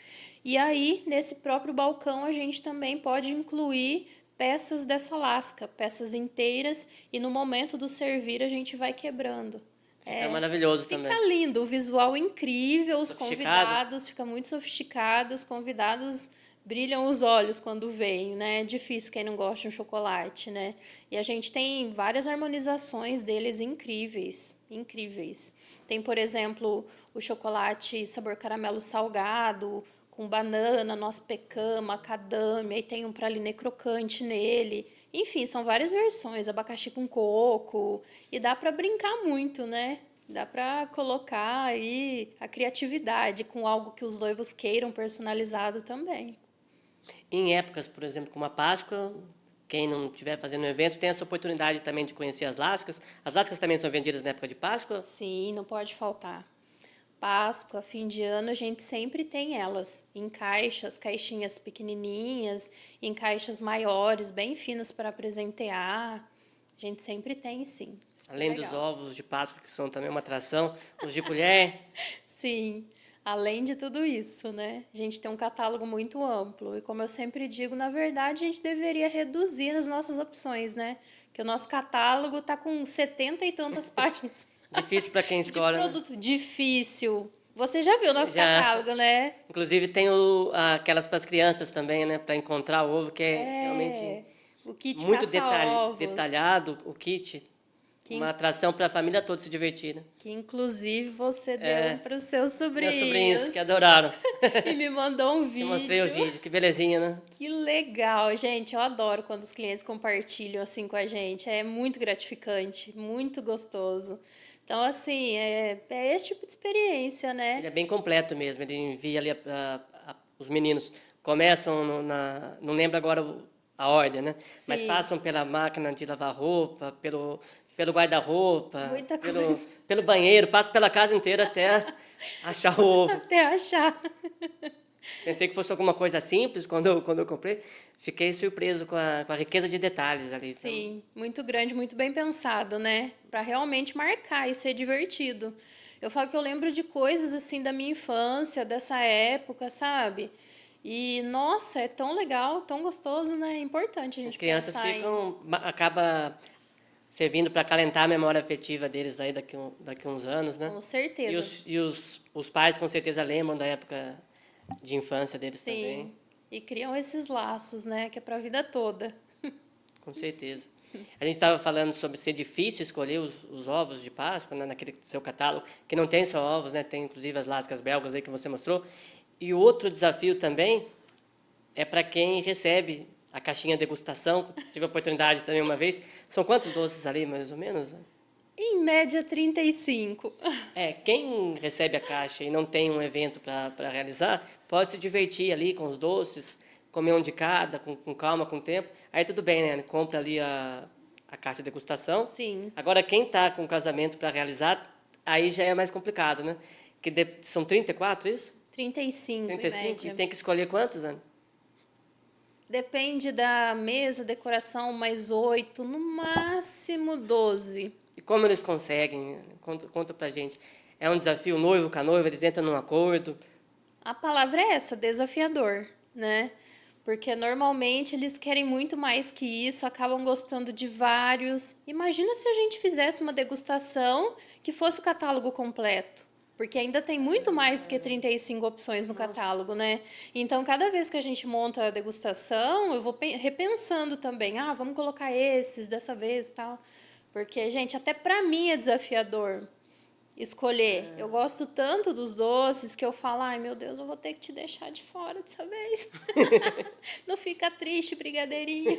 E aí, nesse próprio balcão, a gente também pode incluir peças dessa lasca, peças inteiras, e no momento do servir a gente vai quebrando. Fica maravilhoso também. Fica lindo, o visual incrível, os Sofisticado. convidados, fica muito sofisticado, os convidados brilham os olhos quando veem, né? É difícil quem não gosta de um chocolate, né? E a gente tem várias harmonizações deles incríveis, incríveis. Tem, por exemplo, o chocolate sabor caramelo salgado, com banana, noz pecan, macadâmia, e tem um pralinê crocante nele. Enfim, são várias versões, abacaxi com coco, e dá para brincar muito, né? Dá para colocar aí a criatividade com algo que os noivos queiram personalizado também. Em épocas, por exemplo, como a Páscoa, quem não estiver fazendo um evento tem essa oportunidade também de conhecer as lascas. As lascas também são vendidas na época de Páscoa? Sim, não pode faltar. Páscoa, fim de ano, a gente sempre tem elas em caixas, caixinhas pequenininhas, em caixas maiores, bem finas para presentear. A gente sempre tem, sim. Super Além legal. dos ovos de Páscoa, que são também uma atração, os de colher. Sim, além de tudo isso, né? A gente tem um catálogo muito amplo. E como eu sempre digo, na verdade, a gente deveria reduzir as nossas opções, né? Porque o nosso catálogo tá com 70 e tantas páginas. Difícil para quem De escolhe, né? produto difícil. Você já viu nosso Já. catálogo, né? Inclusive tem aquelas para as crianças também, né? Para encontrar o ovo, que é realmente O kit muito caça-ovos. detalhado, o kit. Uma atração para a família toda se divertir, né? Que inclusive você deu para os seus Meus sobrinhos. sobrinhos que adoraram. E me mandou um Te vídeo. mostrei o vídeo, que belezinha, né? Que legal, gente. Eu adoro quando os clientes compartilham assim com a gente. É muito gratificante, muito gostoso. Então, assim, é esse tipo de experiência, né? Ele é bem completo mesmo, ele envia ali os meninos começam não lembro agora a ordem, né? Mas Sim. passam pela máquina de lavar roupa, pelo guarda-roupa, Muita coisa. pelo banheiro, passam pela casa inteira até achar o ovo. Até achar. Pensei que fosse alguma coisa simples quando eu comprei. Fiquei surpreso com a riqueza de detalhes ali. Então, Sim, muito grande, muito bem pensado, né? Para realmente marcar e ser divertido. Eu falo que eu lembro de coisas assim da minha infância, dessa época, sabe? E nossa, é tão legal, tão gostoso, né? É importante a as gente crianças pensar em. acaba servindo para acalentar a memória afetiva deles aí daqui uns anos, né? Com E certeza. os pais com certeza lembram da época de infância deles também, Sim. E criam esses laços, né? Que é para a vida toda. com certeza. A gente estava falando sobre ser difícil escolher os ovos de Páscoa, né, naquele seu catálogo, que não tem só ovos, né? Tem inclusive as lascas belgas aí que você mostrou. E o outro desafio também é para quem recebe a caixinha degustação. Tive a oportunidade também uma vez. São quantos doces ali, mais ou menos? Em média, 35. Quem recebe a caixa e não tem um evento para realizar, pode se divertir ali com os doces, comer um de cada, com calma, com tempo. Aí tudo bem, né? Compra ali a caixa de degustação. Sim. Agora, quem está com casamento para realizar, aí já é mais complicado, né? São 34, isso? 35 em 35? E média. tem que escolher quantos, Ana? Depende da mesa, decoração, mais 8, no máximo 12. E como eles conseguem? Conta pra gente. É um desafio, o noivo com a noiva, eles entram num acordo. A palavra é essa, desafiador, né? Porque normalmente eles querem muito mais que isso, acabam gostando de vários. Imagina se a gente fizesse uma degustação que fosse o catálogo completo. Porque ainda tem muito mais que 35 opções no catálogo, né? Então, cada vez que a gente monta a degustação, eu vou repensando também. Ah, vamos colocar esses dessa vez, tal. Porque, gente, até para mim é desafiador escolher. Eu gosto tanto dos doces que eu falo, ai meu Deus, eu vou ter que te deixar de fora dessa vez. Não fica triste, brigadeirinho.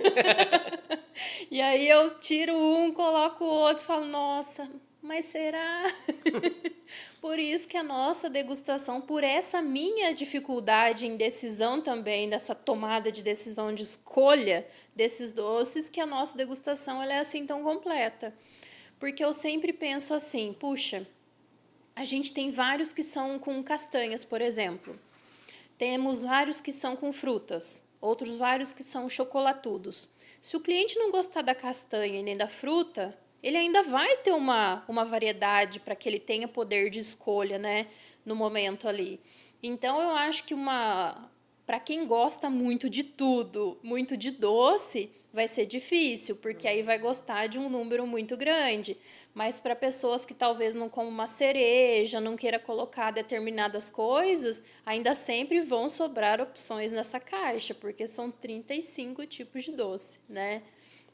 E aí eu tiro um, coloco o outro, falo, nossa, mas será? Por isso que a nossa degustação, por essa minha dificuldade em decisão também, dessa tomada de decisão de escolha desses doces, que a nossa degustação ela é assim tão completa. Porque eu sempre penso assim, puxa, a gente tem vários que são com castanhas, por exemplo. Temos vários que são com frutas, outros vários que são chocolatudos. Se o cliente não gostar da castanha e nem da fruta, ele ainda vai ter uma variedade para que ele tenha poder de escolha, né, no momento ali. Então eu acho que para quem gosta muito de tudo, muito de doce, vai ser difícil, porque aí vai gostar de um número muito grande. Mas para pessoas que talvez não comam uma cereja, não queira colocar determinadas coisas, ainda sempre vão sobrar opções nessa caixa, porque são 35 tipos de doce, né?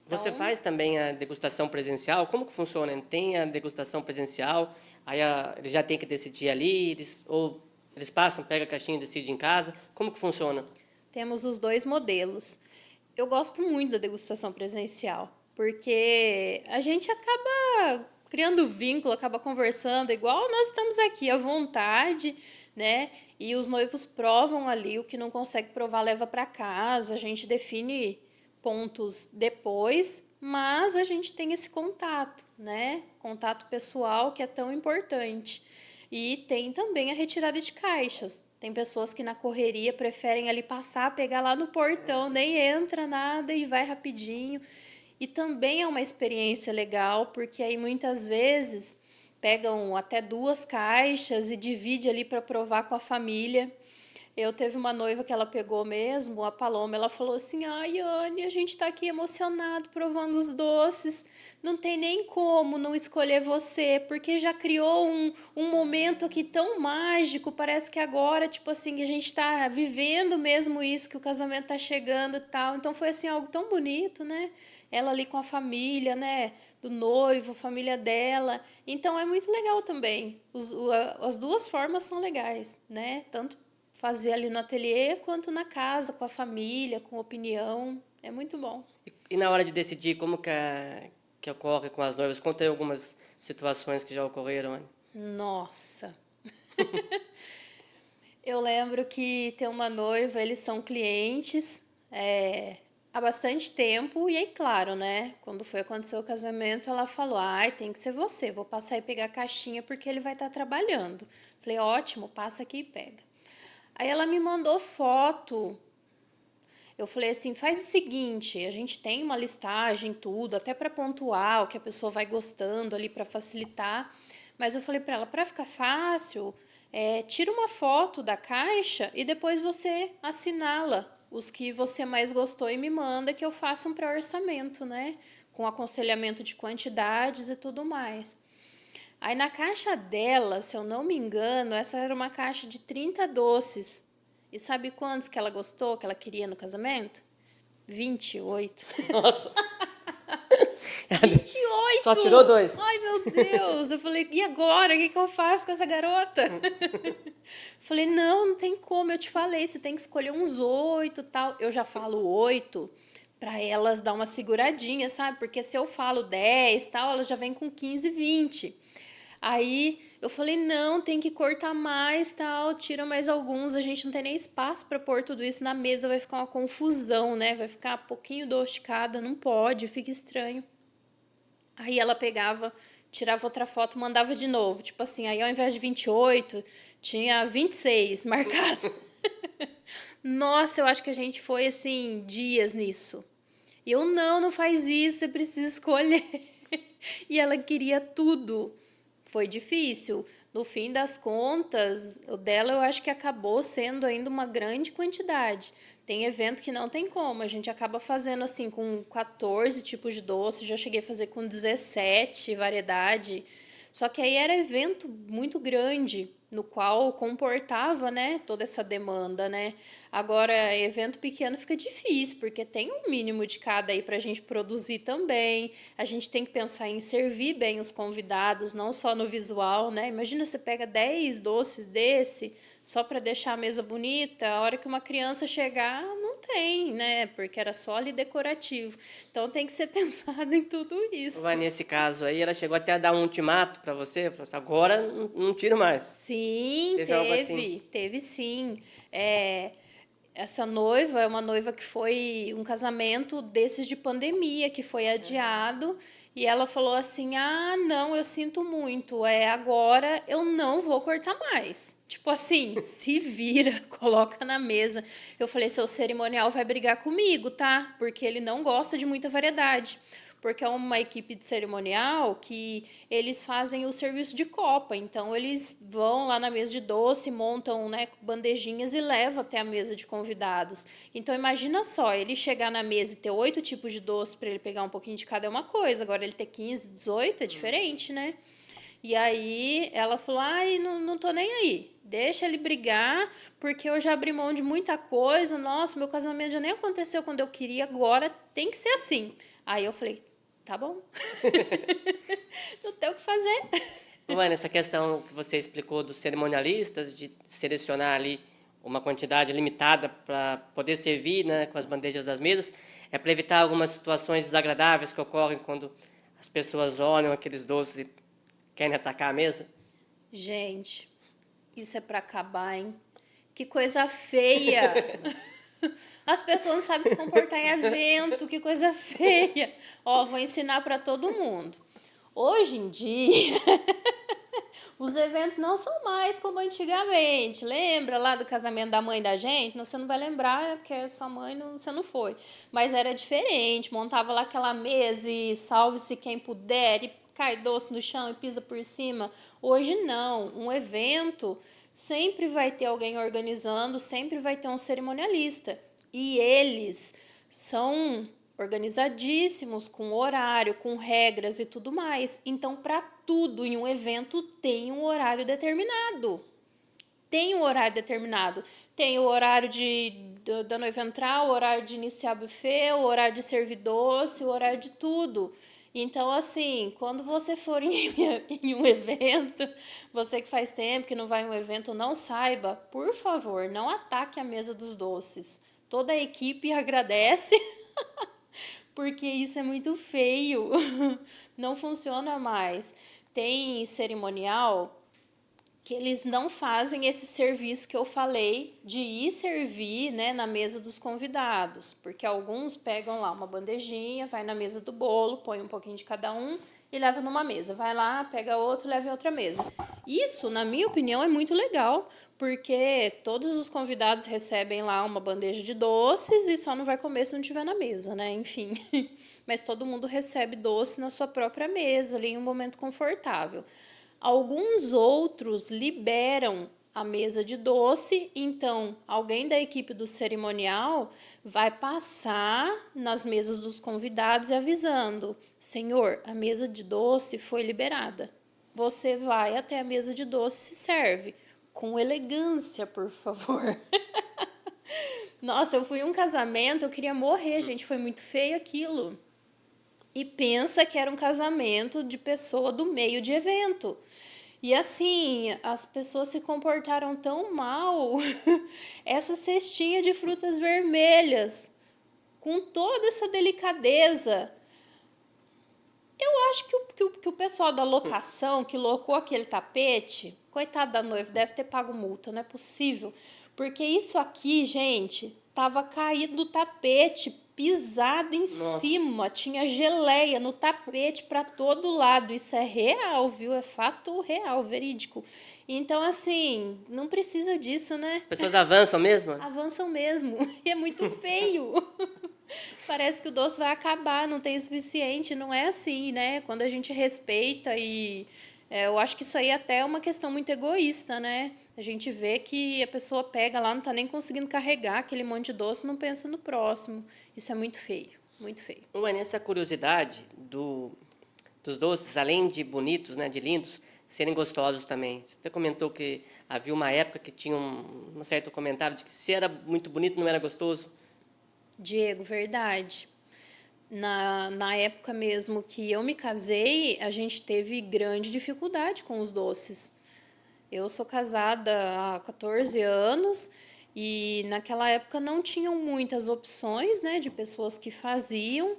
Você Então, faz também a degustação presencial? Como que funciona? Tem a degustação presencial, aí eles já têm que decidir ali, ou eles passam, pegam a caixinha e decidem em casa? Como que funciona? temos os dois modelos. Eu gosto muito da degustação presencial, porque a gente acaba criando vínculo, acaba conversando, igual nós estamos aqui à vontade, né? E os noivos provam ali, o que não consegue provar leva para casa, a gente define pontos depois, mas a gente tem esse contato, né? Contato pessoal que é tão importante. E tem também a retirada de caixas. Tem pessoas que na correria preferem ali passar, pegar lá no portão, nem entra nada e vai rapidinho. E também é uma experiência legal, porque aí muitas vezes pegam até 2 caixas e divide ali para provar com a família. Eu teve uma noiva que ela pegou mesmo, a Paloma, ela falou assim, ai, Anne, a gente tá aqui emocionado provando os doces, não tem nem como não escolher você, porque já criou um momento aqui tão mágico, parece que agora, tipo assim, que a gente tá vivendo mesmo isso, que o casamento tá chegando e tal, então foi assim, algo tão bonito, né? Ela ali com a família, né? Do noivo, família dela, então é muito legal também, as duas formas são legais, né? Tanto fazer ali no ateliê quanto na casa, com a família, com opinião. É muito bom. E na hora de decidir como que ocorre com as noivas, conta aí algumas situações que já ocorreram, Anne. Nossa! Eu lembro que tem uma noiva, eles são clientes há bastante tempo, e aí, claro, né? Quando foi acontecer o casamento, ela falou: ai, tem que ser você, vou passar e pegar a caixinha porque ele vai estar trabalhando. Falei: ótimo, passa aqui e pega. Aí ela me mandou foto. Eu falei assim, faz o seguinte, a gente tem uma listagem, tudo, até para pontuar o que a pessoa vai gostando ali para facilitar. Mas eu falei para ela, para ficar fácil, tira uma foto da caixa e depois você assinala os que você mais gostou e me manda que eu faço um pré-orçamento, né? Com aconselhamento de quantidades e tudo mais. Aí na caixa dela, se eu não me engano, essa era uma caixa de 30 doces. E sabe quantos que ela gostou, que ela queria no casamento? 28. Nossa, 28! só tirou 2. Ai, meu Deus! Eu falei, e agora? O que eu faço com essa garota? Falei, não, não tem como. Eu te falei, você tem que escolher uns 8 tal. Eu já falo 8 para elas dar uma seguradinha, sabe? Porque se eu falo 10 tal, elas já vêm com 15, 20. Aí eu falei, não, tem que cortar mais, tal, tira mais alguns, a gente não tem nem espaço para pôr tudo isso na mesa, vai ficar uma confusão, né? Vai ficar pouquinho doce de cada, não pode, fica estranho. Aí ela pegava, tirava outra foto, mandava de novo, tipo assim, aí ao invés de 28, tinha 26 marcado. Nossa, eu acho que a gente foi assim, dias nisso. E eu, não faz isso, você precisa escolher. E ela queria tudo. Foi difícil. No fim das contas, o dela eu acho que acabou sendo ainda uma grande quantidade. Tem evento que não tem como, a gente acaba fazendo assim com 14 tipos de doce, já cheguei a fazer com 17 variedade. Só que aí era evento muito grande, no qual comportava, né, toda essa demanda, né? Agora, evento pequeno fica difícil, porque tem um mínimo de cada aí para a gente produzir também. A gente tem que pensar em servir bem os convidados, não só no visual, né? Imagina você pega 10 doces desse só para deixar a mesa bonita, a hora que uma criança chegar, não tem, né? Porque era só ali decorativo. Então tem que ser pensado em tudo Vai isso. nesse caso aí, ela chegou até a dar um ultimato para você, falou assim, agora não tiro mais. Sim, Teve algo assim? teve sim. Essa noiva é uma noiva que foi um casamento desses de pandemia, que foi adiado, e ela falou assim: ah, não, eu sinto muito, agora eu não vou cortar mais. Tipo assim, se vira, coloca na mesa. Eu falei: seu cerimonial vai brigar comigo, tá? Porque ele não gosta de muita variedade. Porque é uma equipe de cerimonial que eles fazem o serviço de copa. Então, eles vão lá na mesa de doce, montam, né, bandejinhas e levam até a mesa de convidados. Então, imagina só, ele chegar na mesa e ter 8 tipos de doce para ele pegar um pouquinho de cada é uma coisa. Agora, ele ter 15, 18 é diferente, né? E aí, ela falou, ai, não tô nem aí. Deixa ele brigar, porque eu já abri mão de muita coisa. Nossa, meu casamento já nem aconteceu quando eu queria, agora tem que ser assim. Aí eu falei, tá bom. Não tem o que fazer. Luana, essa questão que você explicou dos cerimonialistas, de selecionar ali uma quantidade limitada para poder servir, né, com as bandejas das mesas, é para evitar algumas situações desagradáveis que ocorrem quando as pessoas olham aqueles doces e querem atacar a mesa? Gente, isso é pra acabar, hein? Que coisa feia. As pessoas não sabem se comportar em evento, que coisa feia. Ó, vou ensinar pra todo mundo. Hoje em dia, os eventos não são mais como antigamente. Lembra lá do casamento da mãe da gente? Não, você não vai lembrar, né? Porque sua mãe não, você não foi. Mas era diferente. Montava lá aquela mesa e salve-se quem puder, e cai doce no chão e pisa por cima. Hoje não. Um evento Sempre vai ter alguém organizando, sempre vai ter um cerimonialista. E eles são organizadíssimos, com horário, com regras e tudo mais. Então, para tudo em um evento tem um horário determinado. Tem um horário determinado. Tem o horário da noiva entrar, o horário de iniciar buffet, o horário de servir doce, o horário de tudo. Então, assim, quando você for em um evento, você que faz tempo que não vai em um evento, não saiba, por favor, não ataque a mesa dos doces. Toda a equipe agradece, porque isso é muito feio. Não funciona mais. Tem cerimonial que eles não fazem esse serviço que eu falei de ir servir, né, na mesa dos convidados, porque alguns pegam lá uma bandejinha, vai na mesa do bolo, põe um pouquinho de cada um e leva numa mesa. Vai lá, pega outro, leva em outra mesa. Isso, na minha opinião, é muito legal, porque todos os convidados recebem lá uma bandeja de doces e só não vai comer se não tiver na mesa, né? Enfim, mas todo mundo recebe doce na sua própria mesa, ali em um momento confortável. Alguns outros liberam a mesa de doce, então alguém da equipe do cerimonial vai passar nas mesas dos convidados e avisando: Senhor, a mesa de doce foi liberada. Você vai até a mesa de doce e se serve. Com elegância, por favor. Nossa, eu fui em um casamento, eu queria morrer, gente. Foi muito feio aquilo. E pensa que era um casamento de pessoa do meio de evento. E assim, as pessoas se comportaram tão mal. Essa cestinha de frutas vermelhas, com toda essa delicadeza. Eu acho que o pessoal da locação que locou aquele tapete, coitado da noiva, deve ter pago multa, não é possível. Porque isso aqui, gente, tava caído do tapete, pisado em cima, tinha geleia no tapete para todo lado. Isso é real, viu? É fato real, verídico. Então, assim, não precisa disso, né? As pessoas avançam mesmo? Avançam mesmo. E é muito feio. Parece que o doce vai acabar, não tem o suficiente. Não é assim, né? Quando a gente respeita eu acho que isso aí até é uma questão muito egoísta, né? A gente vê que a pessoa pega lá, não tá nem conseguindo carregar aquele monte de doce, não pensa no próximo. Isso é muito feio, muito feio. Ué, nessa curiosidade dos doces, além de bonitos, né, de lindos, serem gostosos também. Você até comentou que havia uma época que tinha um certo comentário de que se era muito bonito não era gostoso. Diego, verdade. Na época mesmo que eu me casei, a gente teve grande dificuldade com os doces. Eu sou casada há 14 anos e naquela época não tinham muitas opções, né, de pessoas que faziam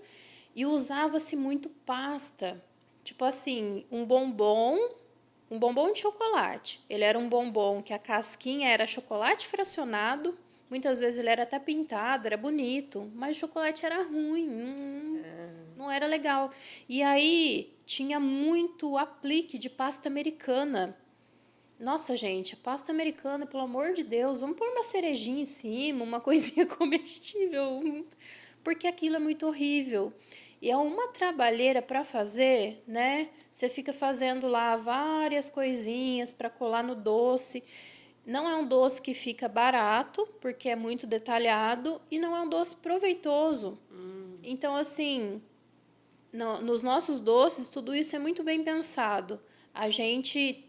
e usava-se muito pasta. Tipo assim, um bombom de chocolate. Ele era um bombom que a casquinha era chocolate fracionado, muitas vezes ele era até pintado, era bonito, mas o chocolate era ruim, não era legal. E aí tinha muito aplique de pasta americana. Nossa, gente, a pasta americana, pelo amor de Deus, vamos pôr uma cerejinha em cima, uma coisinha comestível, porque aquilo é muito horrível. E é uma trabalheira para fazer, né? Você fica fazendo lá várias coisinhas para colar no doce. Não é um doce que fica barato, porque é muito detalhado, e não é um doce proveitoso. Então, assim, nos nossos doces, tudo isso é muito bem pensado. A gente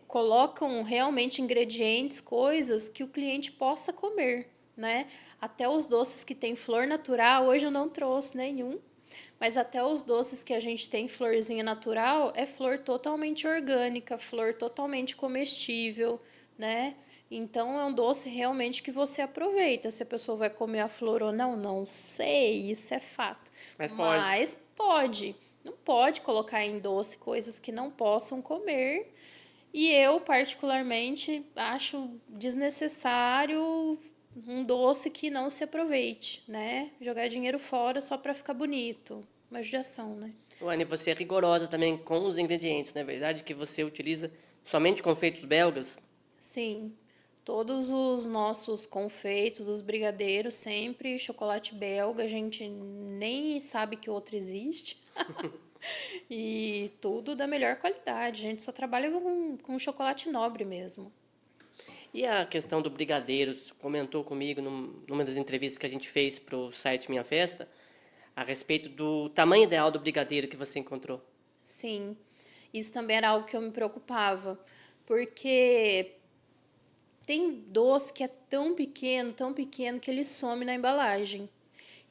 colocam realmente ingredientes, coisas que o cliente possa comer, né? Até os doces que tem flor natural, hoje eu não trouxe nenhum, mas até os doces que a gente tem florzinha natural é flor totalmente orgânica, flor totalmente comestível, né? Então é um doce realmente que você aproveita. Se a pessoa vai comer a flor ou não, não sei, isso é fato. Mas pode. Mas pode. Não pode colocar em doce coisas que não possam comer. E eu, particularmente, acho desnecessário um doce que não se aproveite, né? Jogar dinheiro fora só para ficar bonito. Uma judiação, né? Ué, você é rigorosa também com os ingredientes, não é verdade? Que você utiliza somente confeitos belgas? Sim. Todos os nossos confeitos, os brigadeiros, sempre chocolate belga, a gente nem sabe que outro existe. E tudo da melhor qualidade. A gente só trabalha com chocolate nobre mesmo. E a questão do brigadeiro, você comentou comigo numa das entrevistas que a gente fez para o site Minha Festa, a respeito do tamanho ideal do brigadeiro que você encontrou. Sim, isso também era algo que eu me preocupava, porque tem doce que é tão pequeno que ele some na embalagem.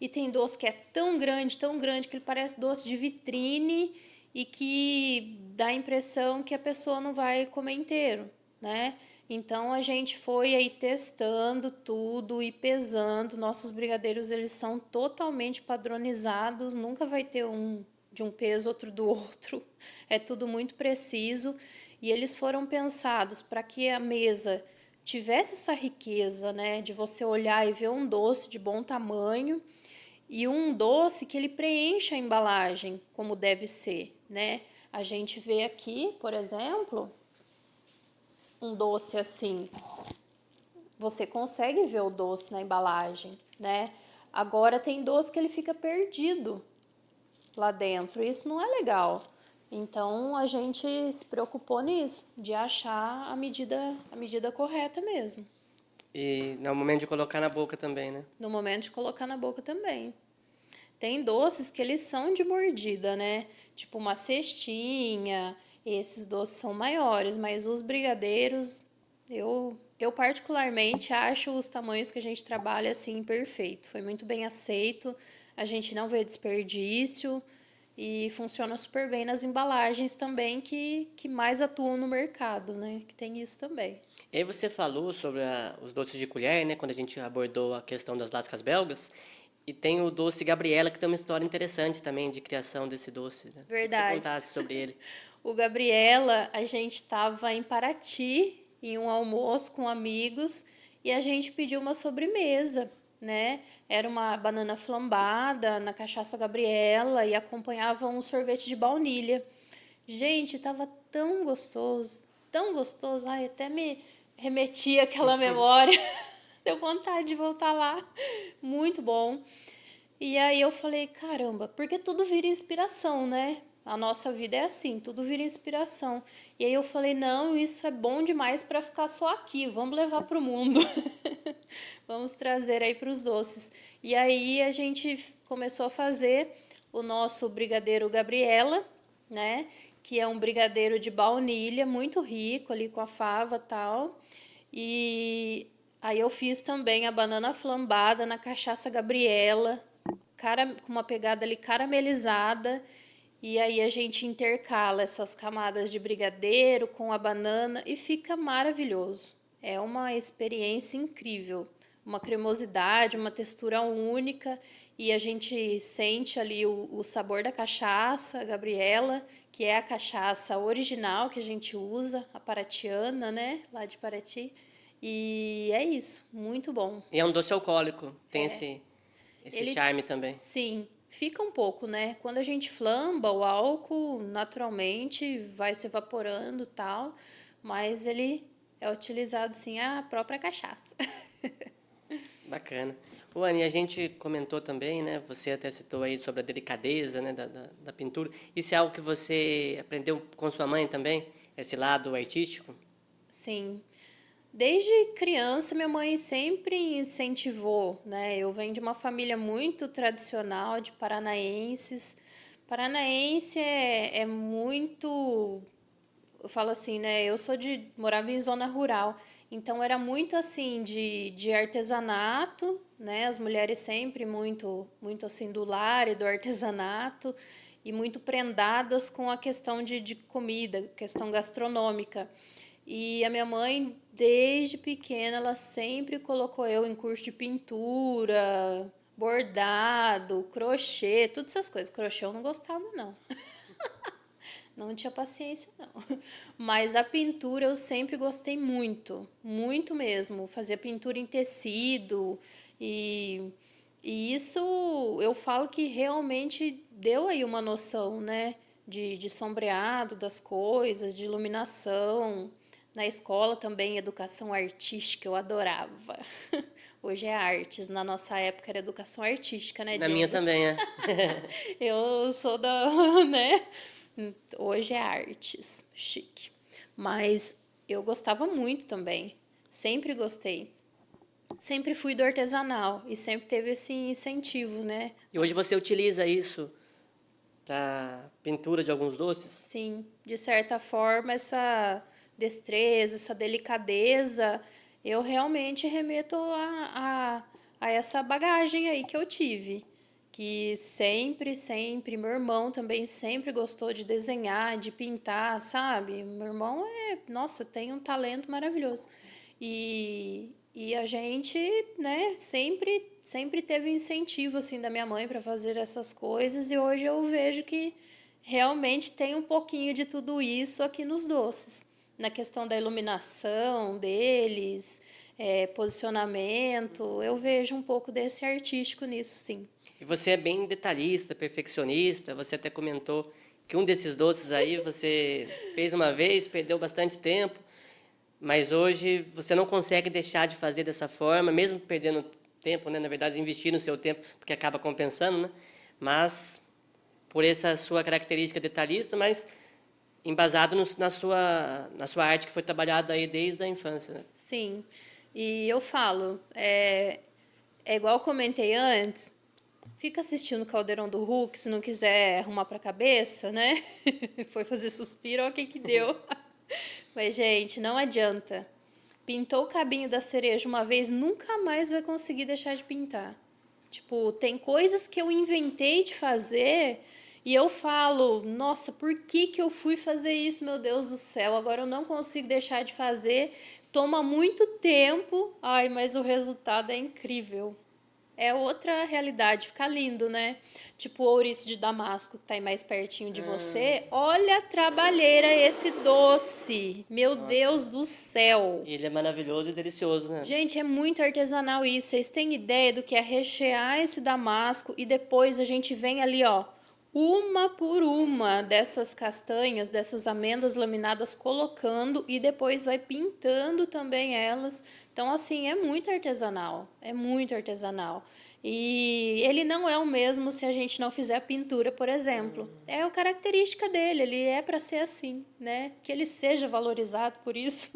E tem doce que é tão grande que ele parece doce de vitrine e que dá a impressão que a pessoa não vai comer inteiro, né? Então a gente foi aí testando tudo e pesando. Nossos brigadeiros, eles são totalmente padronizados, nunca vai ter um de um peso, outro do outro. É tudo muito preciso e eles foram pensados para que a mesa tivesse essa riqueza, né, de você olhar e ver um doce de bom tamanho e um doce que ele preencha a embalagem como deve ser, né? A gente vê aqui, por exemplo, um doce assim, você consegue ver o doce na embalagem, né? Agora tem doce que ele fica perdido lá dentro, isso não é legal. Então a gente se preocupou nisso, de achar a medida correta mesmo. E no momento de colocar na boca também, né? No momento de colocar na boca também. Tem doces que eles são de mordida, né? Tipo uma cestinha, esses doces são maiores, mas os brigadeiros, eu particularmente acho os tamanhos que a gente trabalha assim perfeito. Foi muito bem aceito, a gente não vê desperdício e funciona super bem nas embalagens também que mais atuam no mercado, né? Que tem isso também. E aí você falou sobre os doces de colher, né? Quando a gente abordou a questão das lascas belgas. E tem o doce Gabriela, que tem uma história interessante também de criação desse doce, né? Queria que você Verdade. contasse sobre ele. O Gabriela, a gente estava em Paraty, em um almoço com amigos, e a gente pediu uma sobremesa, né? Era uma banana flambada na cachaça Gabriela e acompanhava um sorvete de baunilha. Gente, tava tão gostoso, ai, até me remetia aquela memória. Deu vontade de voltar lá. Muito bom. E aí eu falei, caramba, porque tudo vira inspiração, né? A nossa vida é assim, tudo vira inspiração. E aí eu falei, não, isso é bom demais para ficar só aqui, vamos levar para o mundo. Vamos trazer aí para os doces. E aí a gente começou a fazer o nosso brigadeiro Gabriela, né? Que é um brigadeiro de baunilha, muito rico ali com a fava e tal. E aí eu fiz também a banana flambada na cachaça Gabriela, com uma pegada ali caramelizada. E aí a gente intercala essas camadas de brigadeiro com a banana e fica maravilhoso. É uma experiência incrível, uma cremosidade, uma textura única e a gente sente ali o sabor da cachaça, Gabriela, que é a cachaça original que a gente usa, a paratiana, né, lá de Paraty. E é isso, muito bom. E é um doce alcoólico, tem É, esse ele charme também. Sim, fica um pouco, né? Quando a gente flamba, o álcool naturalmente vai se evaporando e tal, mas ele é utilizado sim a própria cachaça. Bacana. O Anny, a gente comentou também, né? Você até citou aí sobre a delicadeza, né, da pintura. Isso é algo que você aprendeu com sua mãe também? Esse lado artístico? Sim. Desde criança, minha mãe sempre incentivou, né? Eu venho de uma família muito tradicional de paranaenses. Paranaense é muito, eu falo assim, né? Morava em zona rural, então era muito assim de artesanato, né? As mulheres sempre muito assim do lar e do artesanato e muito prendadas com a questão de comida, questão gastronômica. E a minha mãe, desde pequena, ela sempre colocou eu em curso de pintura, bordado, crochê, todas essas coisas. Crochê eu não gostava, não. Não tinha paciência, não. Mas a pintura eu sempre gostei muito, muito mesmo. Fazia pintura em tecido e, e isso eu falo que realmente deu aí uma noção, né? De sombreado das coisas, de iluminação. Na escola também, educação artística, eu adorava. Hoje é artes, na nossa época era educação artística, né, Na minha Diego? também, é. Eu sou da, né? Hoje é artes, chique. Mas eu gostava muito também. Sempre gostei. Sempre fui do artesanal e sempre teve esse incentivo, né? E hoje você utiliza isso para pintura de alguns doces? Sim, de certa forma, essa destreza, essa delicadeza, eu realmente remeto a essa bagagem aí que eu tive. Que sempre, meu irmão também sempre gostou de desenhar, de pintar, sabe? Meu irmão nossa, tem um talento maravilhoso. E a gente, né, sempre teve incentivo, assim, da minha mãe para fazer essas coisas, e hoje eu vejo que realmente tem um pouquinho de tudo isso aqui nos doces. Na questão da iluminação deles, posicionamento, eu vejo um pouco desse artístico nisso, sim. E você é bem detalhista, perfeccionista. Você até comentou que um desses doces aí você fez uma vez, perdeu bastante tempo, mas hoje você não consegue deixar de fazer dessa forma, mesmo perdendo tempo, né? Na verdade, investir no seu tempo, porque acaba compensando, né? Mas por essa sua característica detalhista, mas embasado na sua arte que foi trabalhada aí desde a infância, né? Sim. E eu falo, é igual eu comentei antes, fica assistindo o Caldeirão do Hulk se não quiser arrumar pra cabeça, né? Foi fazer suspiro, olha o que que deu. Mas, gente, não adianta. Pintou o cabinho da cereja uma vez, nunca mais vai conseguir deixar de pintar. Tipo, tem coisas que eu inventei de fazer e eu falo, nossa, por que que eu fui fazer isso, meu Deus do céu? Agora eu não consigo deixar de fazer. Toma muito tempo, ai, mas o resultado é incrível. É outra realidade, fica lindo, né? Tipo o ouriço de Damasco, que tá aí mais pertinho de você. Olha a trabalheira esse doce. Meu Nossa, Deus do céu. ele é maravilhoso e delicioso, né? Gente, é muito artesanal isso. Vocês têm ideia do que é rechear esse damasco e depois a gente vem ali, ó, uma por uma dessas castanhas, dessas amêndoas laminadas colocando e depois vai pintando também elas. Então, assim, é muito artesanal. É muito artesanal. E ele não é o mesmo se a gente não fizer a pintura, por exemplo. É a característica dele, ele é para ser assim, né? Que ele seja valorizado por isso,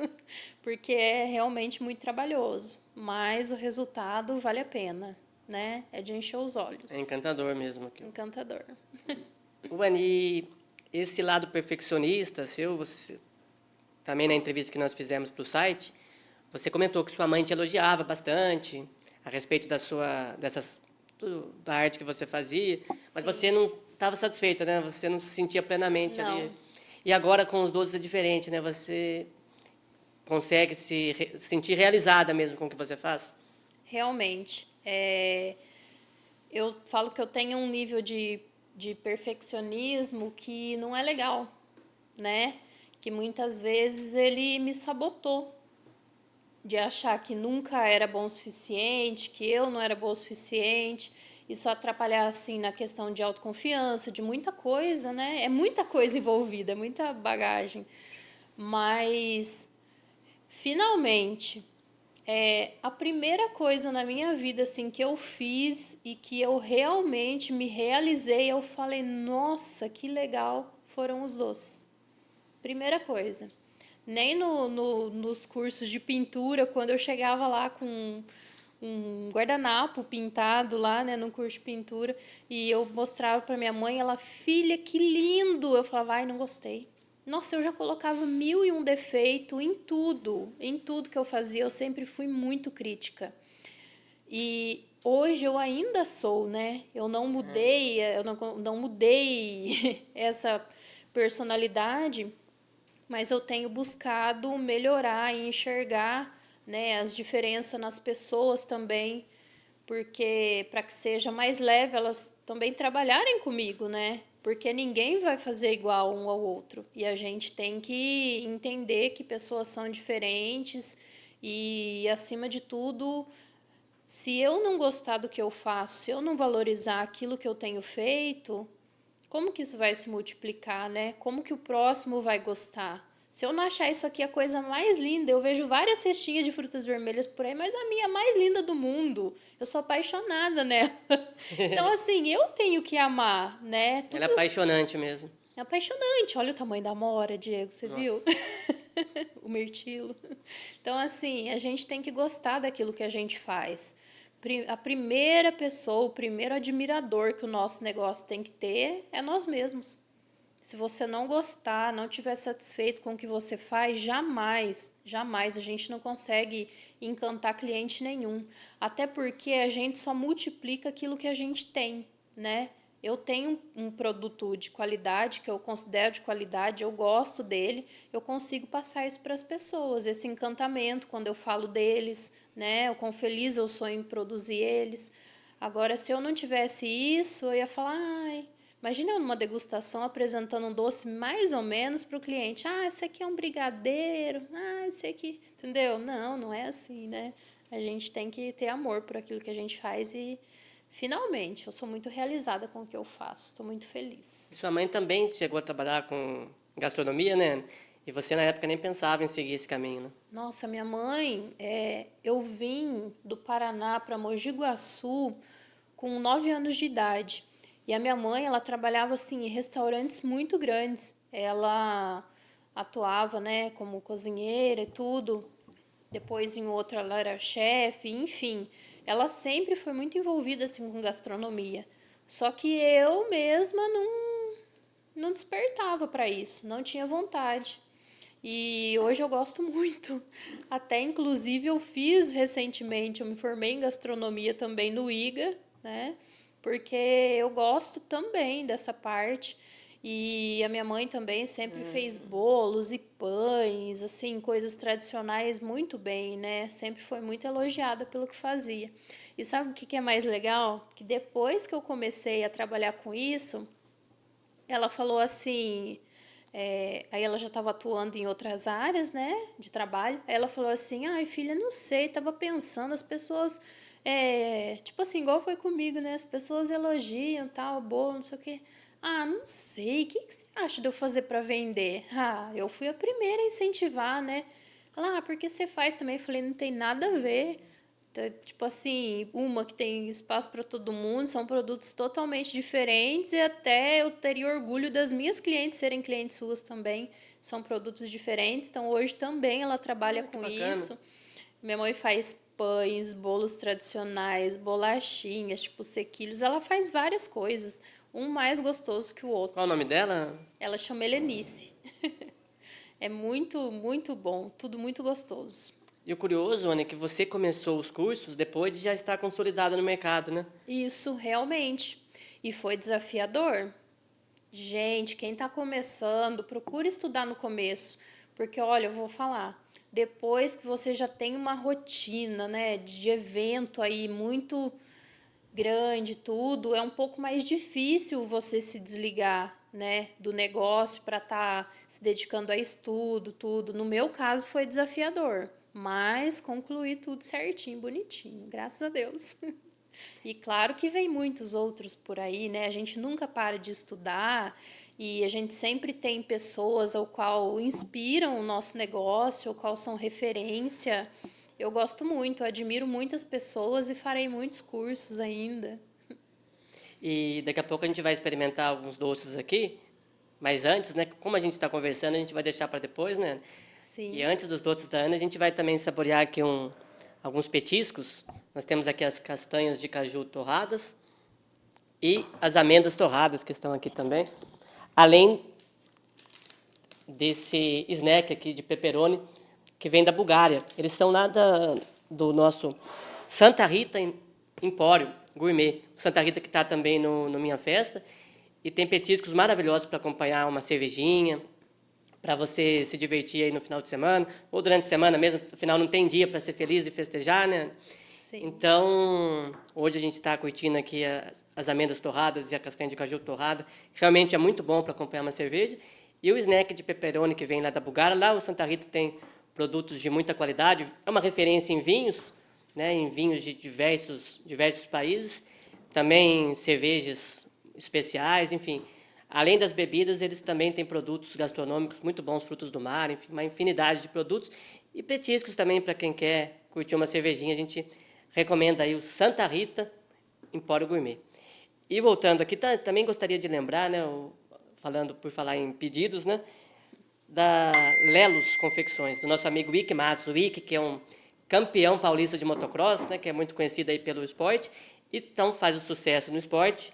porque é realmente muito trabalhoso, mas o resultado vale a pena, né? É de encher os olhos. É encantador mesmo aquilo. Encantador. Wani, esse lado perfeccionista seu, você, também na entrevista que nós fizemos para o site, você comentou que sua mãe te elogiava bastante a respeito da arte que você fazia, mas Sim. você não estava satisfeita, né? Você não se sentia plenamente Não. ali. E agora com os doces é diferente, né? Você consegue se sentir realizada mesmo com o que você faz? Realmente. Eu falo que eu tenho um nível de perfeccionismo que não é legal, né? Que muitas vezes ele me sabotou de achar que nunca era bom o suficiente, que eu não era boa o suficiente. Isso atrapalhar, assim, na questão de autoconfiança, de muita coisa, né? É muita coisa envolvida, é muita bagagem. Mas, finalmente, a primeira coisa na minha vida, assim, que eu fiz e que eu realmente me realizei, eu falei, nossa, que legal, foram os doces. Primeira coisa. Nem nos cursos de pintura, quando eu chegava lá com um guardanapo pintado lá, né, no curso de pintura, e eu mostrava para minha mãe, ela, filha, que lindo! Eu falava, ai, não gostei. Nossa, eu já colocava 1001 defeito em tudo que eu fazia, eu sempre fui muito crítica. E hoje eu ainda sou, né? Eu não mudei, eu não mudei essa personalidade, mas eu tenho buscado melhorar e enxergar, né, as diferenças nas pessoas também, porque para que seja mais leve elas também trabalharem comigo, né? Porque ninguém vai fazer igual um ao outro e a gente tem que entender que pessoas são diferentes e, acima de tudo, se eu não gostar do que eu faço, se eu não valorizar aquilo que eu tenho feito, como que isso vai se multiplicar, né? Como que o próximo vai gostar? Se eu não achar isso aqui a coisa mais linda, eu vejo várias cestinhas de frutas vermelhas por aí, mas a minha é a mais linda do mundo. Eu sou apaixonada nela. Então, assim, eu tenho que amar, né? Ela Tudo é apaixonante mesmo. é apaixonante. Olha o tamanho da amora, Diego, você viu? Nossa. o mirtilo. Então, assim, a gente tem que gostar daquilo que a gente faz. A primeira pessoa, o primeiro admirador que o nosso negócio tem que ter é nós mesmos. Se você não gostar, não estiver satisfeito com o que você faz, jamais, jamais a gente não consegue encantar cliente nenhum. Até porque a gente só multiplica aquilo que a gente tem, né? Eu tenho um produto de qualidade, que eu considero de qualidade, eu gosto dele, eu consigo passar isso para as pessoas, esse encantamento quando eu falo deles, né? O quão feliz eu sou em produzir eles. Agora, se eu não tivesse isso, eu ia falar, ai, imagina eu numa degustação apresentando um doce mais ou menos para o cliente. Ah, esse aqui é um brigadeiro. Ah, esse aqui. Entendeu? Não, não é assim, né? A gente tem que ter amor por aquilo que a gente faz e, finalmente, eu sou muito realizada com o que eu faço. Estou muito feliz. E sua mãe também chegou a trabalhar com gastronomia, né? E você, na época, nem pensava em seguir esse caminho, né? Nossa, minha mãe, eu vim do Paraná para Mogi Guaçu com 9 anos de idade. E a minha mãe, ela trabalhava assim em restaurantes muito grandes. Ela atuava, né, como cozinheira e tudo. Depois em outro ela era chefe, enfim. Ela sempre foi muito envolvida assim com gastronomia. Só que eu mesma não despertava para isso, não tinha vontade. E hoje eu gosto muito. Até, inclusive, eu fiz recentemente, eu me formei em gastronomia também no IGA, né? Porque eu gosto também dessa parte. E a minha mãe também sempre fez bolos e pães, assim, coisas tradicionais muito bem, né? Sempre foi muito elogiada pelo que fazia. E sabe o que é mais legal? Que depois que eu comecei a trabalhar com isso, ela falou assim, aí ela já estava atuando em outras áreas, né, de trabalho. Aí ela falou assim, ai filha, não sei, tava pensando, as pessoas, tipo assim, igual foi comigo, né, as pessoas elogiam, tal, bolo, não sei o quê. Ah, não sei, o que você acha de eu fazer para vender? Ah, eu fui a primeira a incentivar, né. Ela, porque você faz também? Eu falei, não tem nada a ver. Tipo assim, uma que tem espaço para todo mundo, são produtos totalmente diferentes e até eu teria orgulho das minhas clientes serem clientes suas também. São produtos diferentes, então hoje também ela trabalha Que com bacana. isso. Minha mãe faz pães, bolos tradicionais, bolachinhas, tipo sequilhos. Ela faz várias coisas, um mais gostoso que o Qual outro. o nome dela? Ela chama Helenice. É muito, muito bom, tudo muito gostoso. E o curioso, Ana, é que você começou os cursos depois de já estar consolidada no mercado, né? Isso, realmente. E foi desafiador. Gente, quem está começando, procura estudar no começo, porque olha, eu vou falar, depois que você já tem uma rotina, né, de evento aí muito grande, tudo, é um pouco mais difícil você se desligar, né, do negócio para estar se dedicando a estudo, tudo. No meu caso foi desafiador, mas concluí tudo certinho, bonitinho, graças a Deus. E claro que vem muitos outros por aí, né? A gente nunca para de estudar e a gente sempre tem pessoas ao qual inspiram o nosso negócio, ao qual são referência. Eu gosto muito, admiro muitas pessoas e farei muitos cursos ainda. E daqui a pouco a gente vai experimentar alguns doces aqui, mas antes, né, como a gente está conversando, a gente vai deixar para depois, né? E Sim. antes dos doces da Ana, a gente vai também saborear aqui alguns petiscos. Nós temos aqui as castanhas de caju torradas e as amêndoas torradas que estão aqui também. Além desse snack aqui de pepperoni que vem da Bulgária. Eles são lá do nosso Santa Rita Empório Gourmet. Santa Rita que está também no Minha Festa. E tem petiscos maravilhosos para acompanhar uma cervejinha, para você se divertir aí no final de semana, ou durante a semana mesmo, afinal não tem dia para ser feliz e festejar, né? Sim. Então, hoje a gente está curtindo aqui as amêndoas torradas e a castanha de caju torrada. Realmente é muito bom para acompanhar uma cerveja. E o snack de pepperoni que vem lá da Bulgária. Lá o Santa Rita tem produtos de muita qualidade. É uma referência em vinhos, né, em vinhos de diversos países. Também cervejas especiais, enfim. Além das bebidas, eles também têm produtos gastronômicos muito bons, frutos do mar, enfim, uma infinidade de produtos. E petiscos também, para quem quer curtir uma cervejinha, a gente recomenda aí o Santa Rita Empório Gourmet. E voltando aqui, também gostaria de lembrar, né, falando por falar em pedidos, né, da Lelos Confecções, do nosso amigo Wick Matos. O Wick, que é um campeão paulista de motocross, né, que é muito conhecido aí pelo esporte, e então faz o sucesso no esporte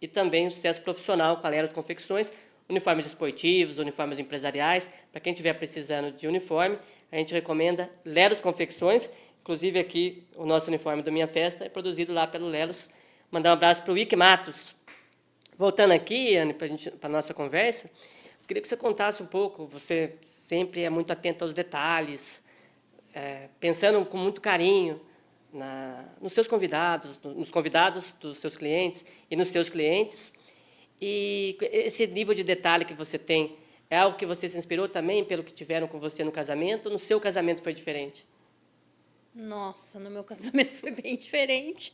e também o sucesso profissional com a Lelos Confecções, uniformes esportivos, uniformes empresariais. Para quem estiver precisando de uniforme, a gente recomenda Lelos Confecções. Inclusive aqui o nosso uniforme do Minha Festa é produzido lá pelo Lelos. Mandar um abraço para o Wick Matos. Voltando aqui, Anne, para a nossa conversa, eu queria que você contasse um pouco. Você sempre é muito atenta aos detalhes, pensando com muito carinho nos seus convidados, nos convidados dos seus clientes e nos seus clientes. E esse nível de detalhe que você tem é algo que você se inspirou também pelo que tiveram com você no casamento? No seu casamento foi diferente? Nossa, no meu casamento foi bem diferente.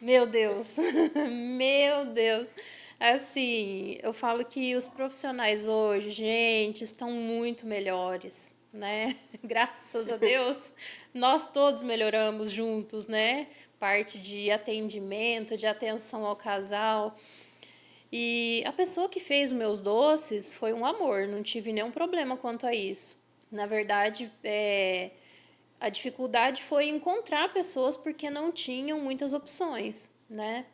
Meu Deus, meu Deus. Assim, eu falo que os profissionais hoje, gente, estão muito melhores, né? Graças a Deus, nós todos melhoramos juntos, né? Parte de atendimento, de atenção ao casal. E a pessoa que fez os meus doces foi um amor, não tive nenhum problema quanto a isso. Na verdade, a dificuldade foi encontrar pessoas porque não tinham muitas opções, né?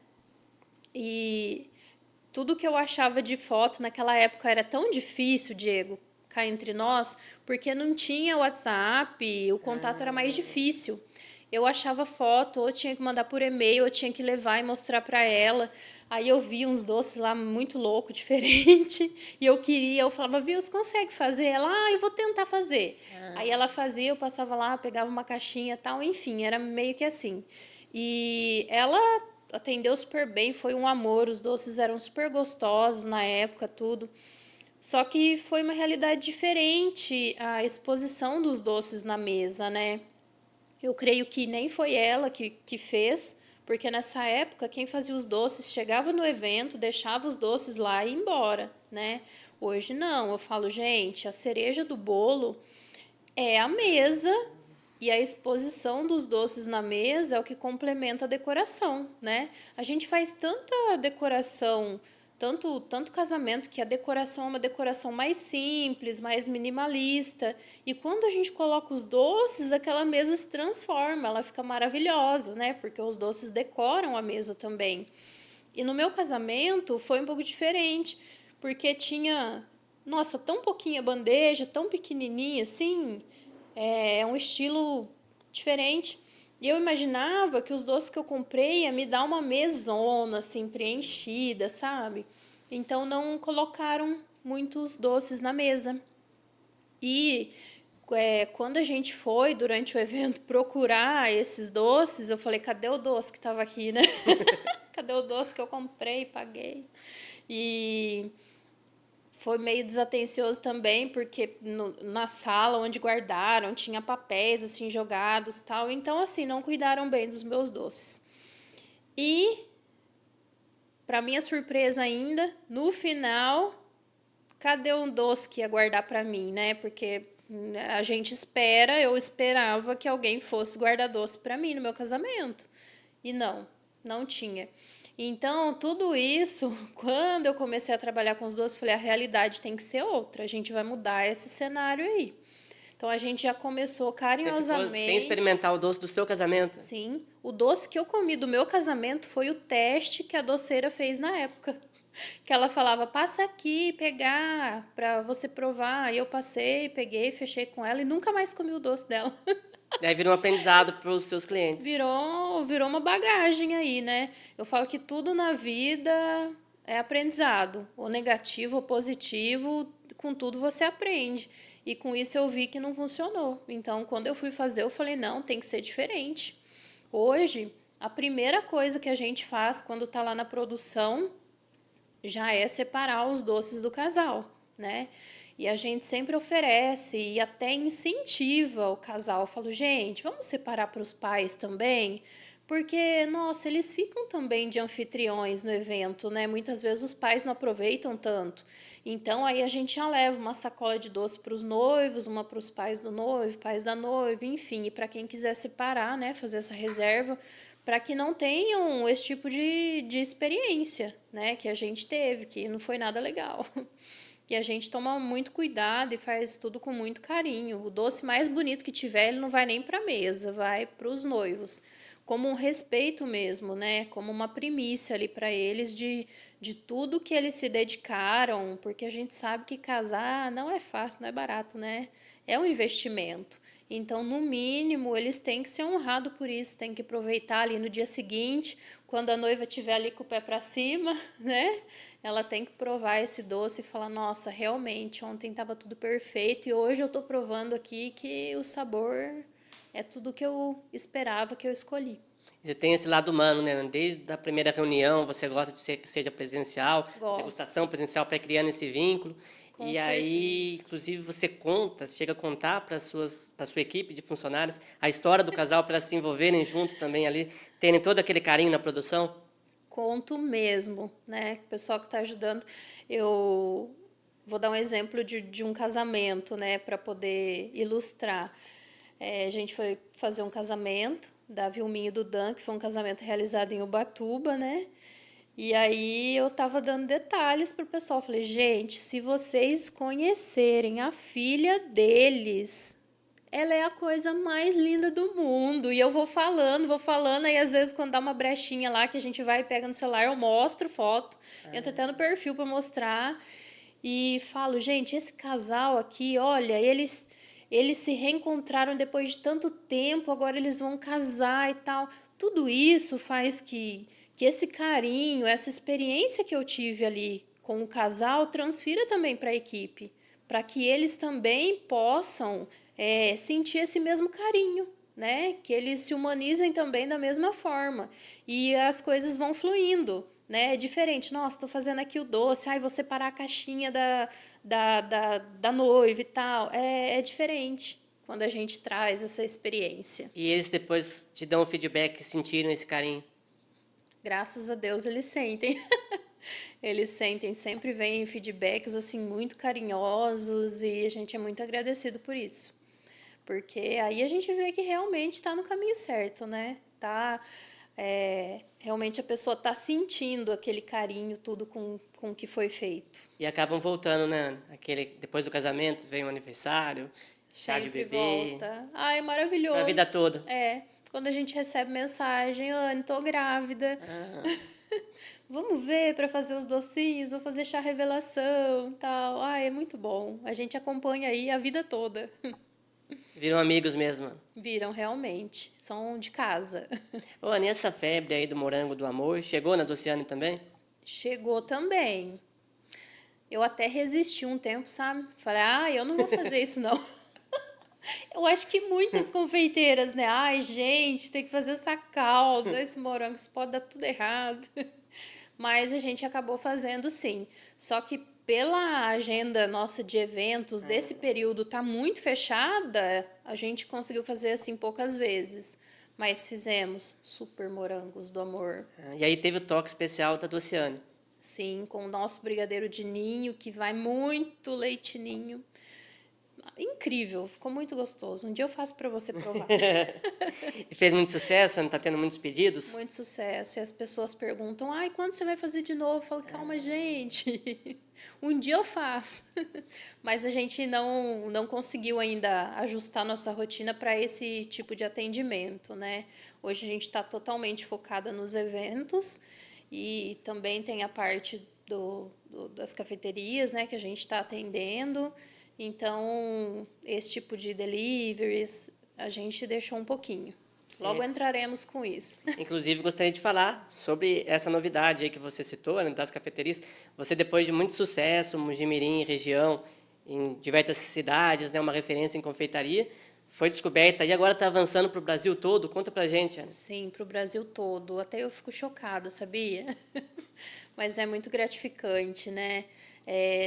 E tudo que eu achava de foto naquela época era tão difícil, Diego, cá entre nós, porque não tinha WhatsApp, o contato era mais difícil. Eu achava foto, ou tinha que mandar por e-mail, ou tinha que levar e mostrar para ela. Aí eu vi uns doces lá muito louco, diferente, e eu falava, viu, você consegue fazer? Ela, eu vou tentar fazer. Aí ela fazia, eu passava lá, pegava uma caixinha, tal, enfim, era meio que assim. E ela atendeu super bem, foi um amor, os doces eram super gostosos na época, tudo. Só que foi uma realidade diferente a exposição dos doces na mesa, né? Eu creio que nem foi ela que fez, porque nessa época quem fazia os doces chegava no evento, deixava os doces lá e ia embora, né? Hoje não, eu falo, gente, a cereja do bolo é a mesa e a exposição dos doces na mesa é o que complementa a decoração, né? A gente faz tanta decoração, tanto casamento, que a decoração é uma decoração mais simples, mais minimalista. E quando a gente coloca os doces, aquela mesa se transforma, ela fica maravilhosa, né? Porque os doces decoram a mesa também. E no meu casamento foi um pouco diferente, porque tinha, nossa, tão pouquinha bandeja, tão pequenininha assim, é um estilo diferente. E eu imaginava que os doces que eu comprei ia me dar uma mesona, assim, preenchida, sabe? Então, não colocaram muitos doces na mesa. E quando a gente foi, durante o evento, procurar esses doces, eu falei, cadê o doce que estava aqui, né? Cadê o doce que eu comprei, paguei? E foi meio desatencioso também, porque na sala onde guardaram tinha papéis assim jogados, tal. Então assim, não cuidaram bem dos meus doces. E para minha surpresa ainda, no final, cadê um doce que ia guardar para mim, né? Porque a gente espera, eu esperava que alguém fosse guardar doce para mim no meu casamento. E não tinha. Então, tudo isso, quando eu comecei a trabalhar com os doces, falei, a realidade tem que ser outra, a gente vai mudar esse cenário aí. Então, a gente já começou carinhosamente... Você ficou sem experimentar o doce do seu casamento? Sim, o doce que eu comi do meu casamento foi o teste que a doceira fez na época. Que ela falava, passa aqui, pegar, para você provar. E eu passei, peguei, fechei com ela e nunca mais comi o doce dela. Daí virou um aprendizado para os seus clientes. Virou uma bagagem aí, né? Eu falo que tudo na vida é aprendizado, ou negativo ou positivo, com tudo você aprende. E com isso eu vi que não funcionou. Então, quando eu fui fazer, eu falei, não, tem que ser diferente. Hoje, a primeira coisa que a gente faz quando tá lá na produção já é separar os doces do casal, né? E a gente sempre oferece e até incentiva o casal. Eu falo, gente, vamos separar para os pais também? Porque, nossa, eles ficam também de anfitriões no evento, né? Muitas vezes os pais não aproveitam tanto. Então, aí a gente já leva uma sacola de doce para os noivos, uma para os pais do noivo, pais da noiva, enfim. E para quem quiser separar, né? Fazer essa reserva, para que não tenham esse tipo de experiência, né? Que a gente teve, que não foi nada legal. E a gente toma muito cuidado e faz tudo com muito carinho. O doce mais bonito que tiver, ele não vai nem para a mesa, vai para os noivos. Como um respeito mesmo, né? Como uma primícia ali para eles de tudo que eles se dedicaram, porque a gente sabe que casar não é fácil, não é barato, né? É um investimento. Então, no mínimo, eles têm que ser honrados por isso, têm que aproveitar ali no dia seguinte, quando a noiva estiver ali com o pé para cima, né? Ela tem que provar esse doce e falar: nossa, realmente, ontem estava tudo perfeito e hoje eu estou provando aqui que o sabor é tudo que eu esperava, que eu escolhi. Você tem esse lado humano, né? Desde a primeira reunião, você gosta de que seja presencial, Gosto, degustação presencial para criando esse vínculo. com E aí, certeza. inclusive, você conta, chega a contar para para sua equipe de funcionários a história do casal para se envolverem junto também ali, terem todo aquele carinho na produção. Conto mesmo, né? O pessoal que está ajudando, eu vou dar um exemplo de um casamento, né, para poder ilustrar. A gente foi fazer um casamento da Vilminha e do Dan, que foi um casamento realizado em Ubatuba, né? E aí eu tava dando detalhes pro pessoal. Falei, gente, se vocês conhecerem a filha deles, ela é a coisa mais linda do mundo. E eu vou falando, aí às vezes quando dá uma brechinha lá que a gente vai e pega no celular, eu mostro foto, entro até no perfil para mostrar e falo, gente, esse casal aqui, olha, eles se reencontraram depois de tanto tempo, agora eles vão casar e tal. Tudo isso faz que esse carinho, essa experiência que eu tive ali com o casal transfira também para a equipe, para que eles também possam sentir esse mesmo carinho, né? Que eles se humanizem também da mesma forma. E as coisas vão fluindo, né? É diferente. Nossa, estou fazendo aqui o doce, ai, vou separar a caixinha da noiva e tal. É diferente quando a gente traz essa experiência. E eles depois te dão um feedback, sentiram esse carinho. Graças a Deus eles sentem. Eles sentem, sempre vêm feedbacks assim muito carinhosos e a gente é muito agradecido por isso. Porque aí a gente vê que realmente está no caminho certo, né? Realmente a pessoa está sentindo aquele carinho, tudo com o que foi feito. E acabam voltando, né? Depois do casamento, vem um aniversário, chá de Sempre bebê, volta. Ai, é para a vida maravilhoso. toda. Quando a gente recebe mensagem, Anne, tô grávida. Ah, Vamos ver para fazer os docinhos, vou fazer chá revelação, tal. Ai, é muito bom. A gente acompanha aí a vida toda. viram amigos mesmo. Viram realmente, são de casa. Ô, Anny, essa febre aí do morango do amor, chegou na Dociane também? Chegou também. Eu até resisti um tempo, sabe? Falei, eu não vou fazer isso não. Eu acho que muitas confeiteiras, né? Ai, gente, tem que fazer essa calda, esse morango, isso pode dar tudo errado. Mas a gente acabou fazendo sim. Só que pela agenda nossa de eventos desse período tá muito fechada, a gente conseguiu fazer assim poucas vezes. Mas fizemos super morangos do amor. E aí teve o toque especial da Dociane. Sim, com o nosso brigadeiro de ninho, que vai muito leite ninho. Incrível, ficou muito gostoso. Um dia eu faço para você provar. E fez muito sucesso, Anny? Tá tendo muitos pedidos? Muito sucesso. E as pessoas perguntam: ai, quando você vai fazer de novo? Eu falo: calma, gente. Um dia eu faço. Mas a gente não conseguiu ainda ajustar nossa rotina para esse tipo de atendimento, né? Hoje a gente está totalmente focada nos eventos e também tem a parte das cafeterias, né, que a gente está atendendo. Então, esse tipo de deliveries a gente deixou um pouquinho. Logo Sim. entraremos com isso. Inclusive, gostaria de falar sobre essa novidade aí que você citou, né, das cafeterias. Você, depois de muito sucesso, Mojimirim, região, em diversas cidades, né, uma referência em confeitaria, foi descoberta e agora está avançando para o Brasil todo. Conta pra gente, Anny. Sim, para o Brasil todo. Até eu fico chocada, sabia? Mas é muito gratificante, né?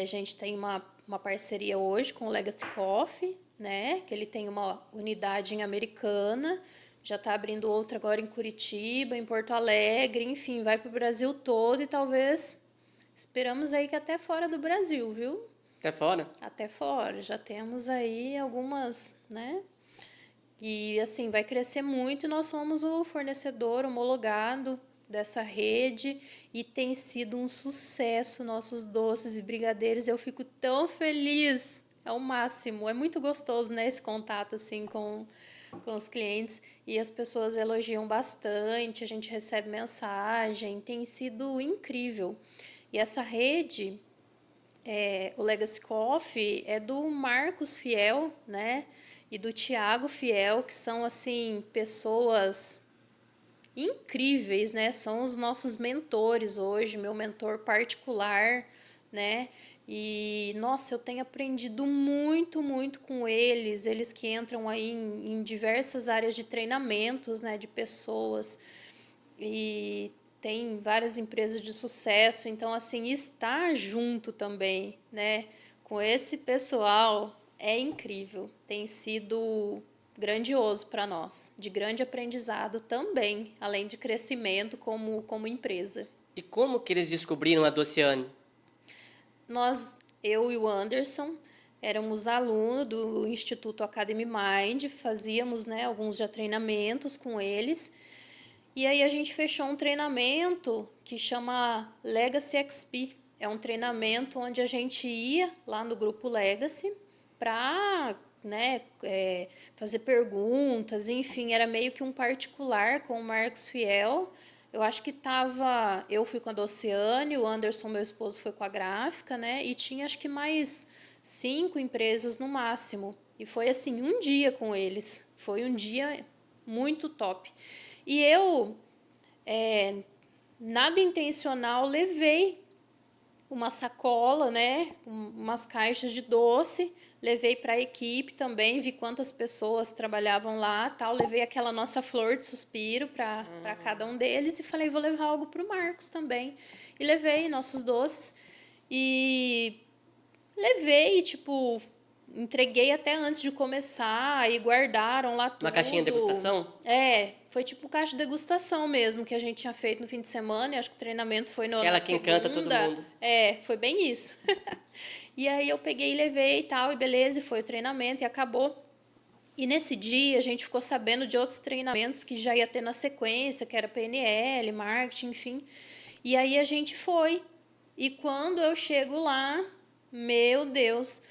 A gente tem uma parceria hoje com o Legacy Coffee, né? Que ele tem uma unidade em Americana, já está abrindo outra agora em Curitiba, em Porto Alegre, enfim, vai para o Brasil todo e talvez esperamos aí que até fora do Brasil, viu? Até fora? Até fora, já temos aí algumas, né? E assim, vai crescer muito e nós somos o fornecedor homologado dessa rede e tem sido um sucesso nossos doces e brigadeiros. Eu fico tão feliz, é o máximo. É muito gostoso, né, esse contato assim com os clientes e as pessoas elogiam bastante, a gente recebe mensagem, tem sido incrível. E essa rede, o Legacy Coffee, é do Marcos Fiel, né, e do Tiago Fiel, que são assim pessoas incríveis, né? São os nossos mentores hoje, meu mentor particular, né? E, nossa, eu tenho aprendido muito, muito com eles. Eles que entram aí em diversas áreas de treinamentos, né? De pessoas. E tem várias empresas de sucesso. Então, assim, estar junto também, né? Com esse pessoal é incrível. Tem sido grandioso para nós, de grande aprendizado também, além de crescimento como empresa. E como que eles descobriram a Dociane? Eu e o Anderson, éramos alunos do Instituto Academy Mind, fazíamos, né, alguns já treinamentos com eles, e aí a gente fechou um treinamento que chama Legacy XP. É um treinamento onde a gente ia lá no grupo Legacy para, né, fazer perguntas, enfim, era meio que um particular com o Marcos Fiel. Eu acho que eu fui com a Dociane, o Anderson, meu esposo, foi com a gráfica, né? E tinha acho que mais 5 empresas no máximo. E foi assim, um dia com eles. Foi um dia muito top. E eu, nada intencional, levei uma sacola, né, umas caixas de doce, levei para a equipe também, vi quantas pessoas trabalhavam lá, tal, levei aquela nossa flor de suspiro para cada um deles e falei, vou levar algo para o Marcos também. E levei nossos doces e levei, tipo, entreguei até antes de começar e guardaram lá tudo. Uma caixinha de degustação? Foi tipo caixa de degustação mesmo, que a gente tinha feito no fim de semana, e acho que o treinamento foi na Aquela que encanta todo segunda. mundo. Foi bem isso. E aí eu peguei e levei e tal, e beleza, e foi o treinamento e acabou. E nesse dia a gente ficou sabendo de outros treinamentos que já ia ter na sequência, que era PNL, marketing, enfim. E aí a gente foi. E quando eu chego lá, meu Deus,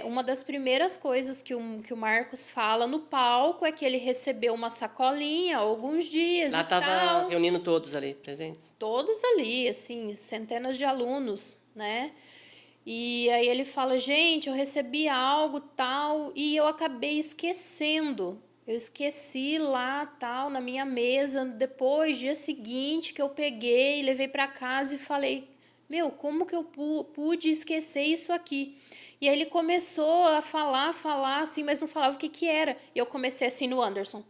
uma das primeiras coisas que o Marcos fala no palco é que ele recebeu uma sacolinha há alguns dias Lá e estava tal. reunindo todos ali presentes. Todos ali, assim, centenas de alunos, né? E aí ele fala, gente, eu recebi algo tal e eu acabei esquecendo. Eu esqueci lá, tal, na minha mesa, depois, dia seguinte, que eu peguei, levei para casa e falei, meu, como que eu pude esquecer isso aqui? E aí ele começou a falar, assim, mas não falava o que que era. E eu comecei assim no Anderson,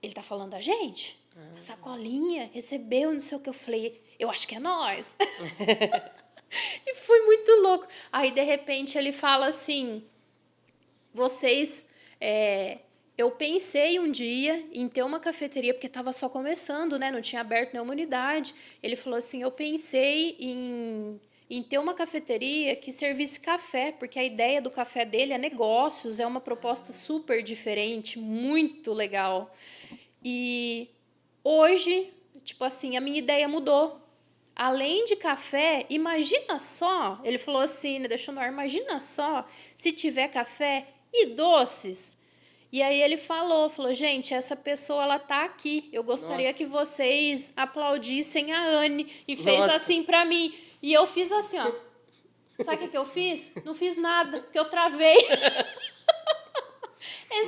ele tá falando da gente? A sacolinha, recebeu, não sei o que. Eu falei, eu acho que é nós. E foi muito louco. Aí, de repente, ele fala assim, vocês... eu pensei um dia em ter uma cafeteria, porque estava só começando, né? Não tinha aberto nenhuma unidade. Ele falou assim, eu pensei em ter uma cafeteria que servisse café, porque a ideia do café dele é negócios, é uma proposta super diferente, muito legal. E hoje, tipo assim, a minha ideia mudou. Além de café, imagina só, ele falou assim, né, deixou no ar, imagina só se tiver café e doces. E aí ele falou, gente, essa pessoa, ela tá aqui. Eu gostaria Nossa. que vocês aplaudissem a Anne. E fez Nossa. assim pra mim. E eu fiz assim, ó. Sabe o que eu fiz? Não fiz nada, porque eu travei.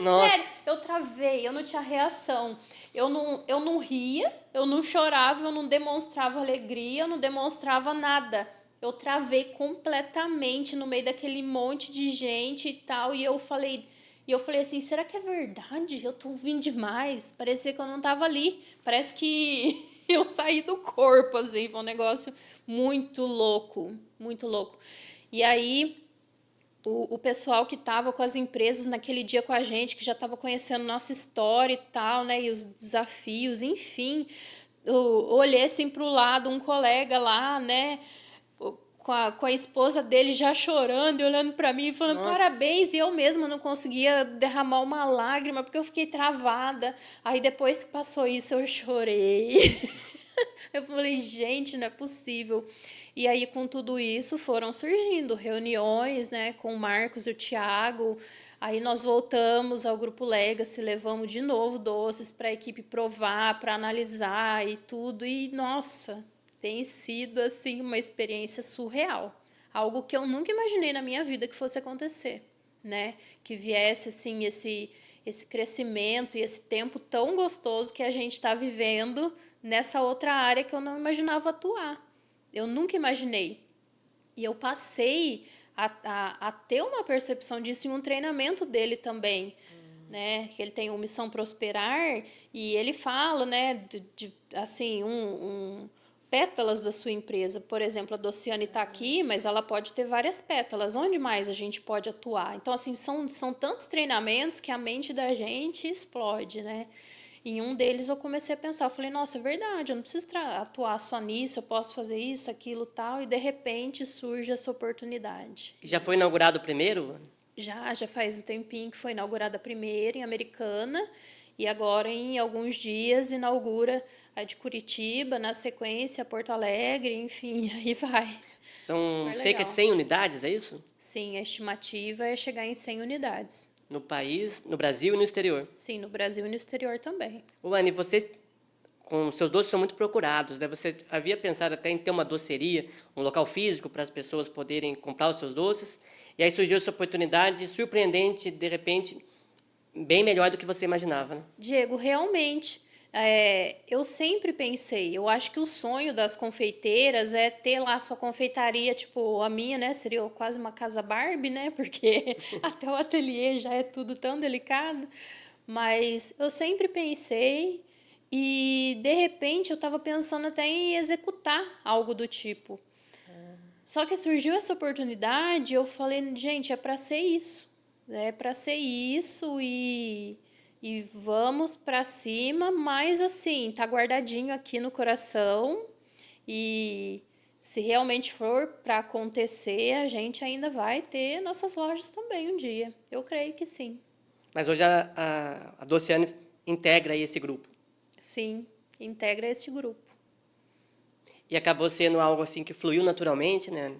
Nossa. Sério, eu travei, eu não tinha reação. Eu não ria, eu não chorava, eu não demonstrava alegria, eu não demonstrava nada. Eu travei completamente no meio daquele monte de gente e tal. E eu falei assim, será que é verdade? Eu tô ouvindo demais. Parecia que eu não tava ali. Parece que eu saí do corpo, assim. Foi um negócio muito louco, muito louco. E aí... O pessoal que estava com as empresas naquele dia com a gente, que já estava conhecendo nossa história e tal, né? E os desafios, enfim. Eu olhei assim para o lado, um colega lá, né? Com a esposa dele já chorando e olhando para mim, falando Nossa. parabéns. E eu mesma não conseguia derramar uma lágrima, porque eu fiquei travada. Aí depois que passou isso, eu chorei. Eu falei, gente, não é possível. E aí, com tudo isso, foram surgindo reuniões, né, com o Marcos e o Thiago. Aí nós voltamos ao Grupo Legacy, levamos de novo doces para a equipe provar, para analisar e tudo. E, nossa, tem sido, assim, uma experiência surreal. Algo que eu nunca imaginei na minha vida que fosse acontecer, né? Que viesse, assim, esse crescimento e esse tempo tão gostoso que a gente está vivendo nessa outra área que eu não imaginava atuar. Eu nunca imaginei. E eu passei a ter uma percepção disso em um treinamento dele também, né? Que ele tem o Missão Prosperar e ele fala, né, assim, pétalas da sua empresa. Por exemplo, a Dociane está aqui, mas ela pode ter várias pétalas. Onde mais a gente pode atuar? Então, assim, são tantos treinamentos que a mente da gente explode, né? Em um deles eu comecei a pensar, eu falei, nossa, é verdade, eu não preciso atuar só nisso, eu posso fazer isso, aquilo, tal, e de repente surge essa oportunidade. Já foi inaugurado o primeiro? Já faz um tempinho que foi inaugurada a primeira em Americana, e agora em alguns dias inaugura a de Curitiba, na sequência Porto Alegre, enfim, aí vai. São cerca de 100 unidades, é isso? Sim, a estimativa é chegar em 100 unidades. No país, no Brasil e no exterior. Sim, no Brasil e no exterior também. Anne, vocês, com seus doces, são muito procurados, né? Você havia pensado até em ter uma doceria, um local físico para as pessoas poderem comprar os seus doces, e aí surgiu essa oportunidade surpreendente, de repente, bem melhor do que você imaginava, né? Diego, realmente, eu sempre pensei, eu acho que o sonho das confeiteiras é ter lá sua confeitaria, tipo a minha, né? Seria quase uma casa Barbie, né? Porque até o ateliê já é tudo tão delicado. Mas eu sempre pensei e, de repente, eu estava pensando até em executar algo do tipo. Só que surgiu essa oportunidade, eu falei, gente, é para ser isso. É para ser isso e vamos para cima, mas assim, tá guardadinho aqui no coração e se realmente for para acontecer, a gente ainda vai ter nossas lojas também um dia. Eu creio que sim. Mas hoje a Dociane integra aí esse grupo. Sim, integra esse grupo. E acabou sendo algo assim que fluiu naturalmente, né?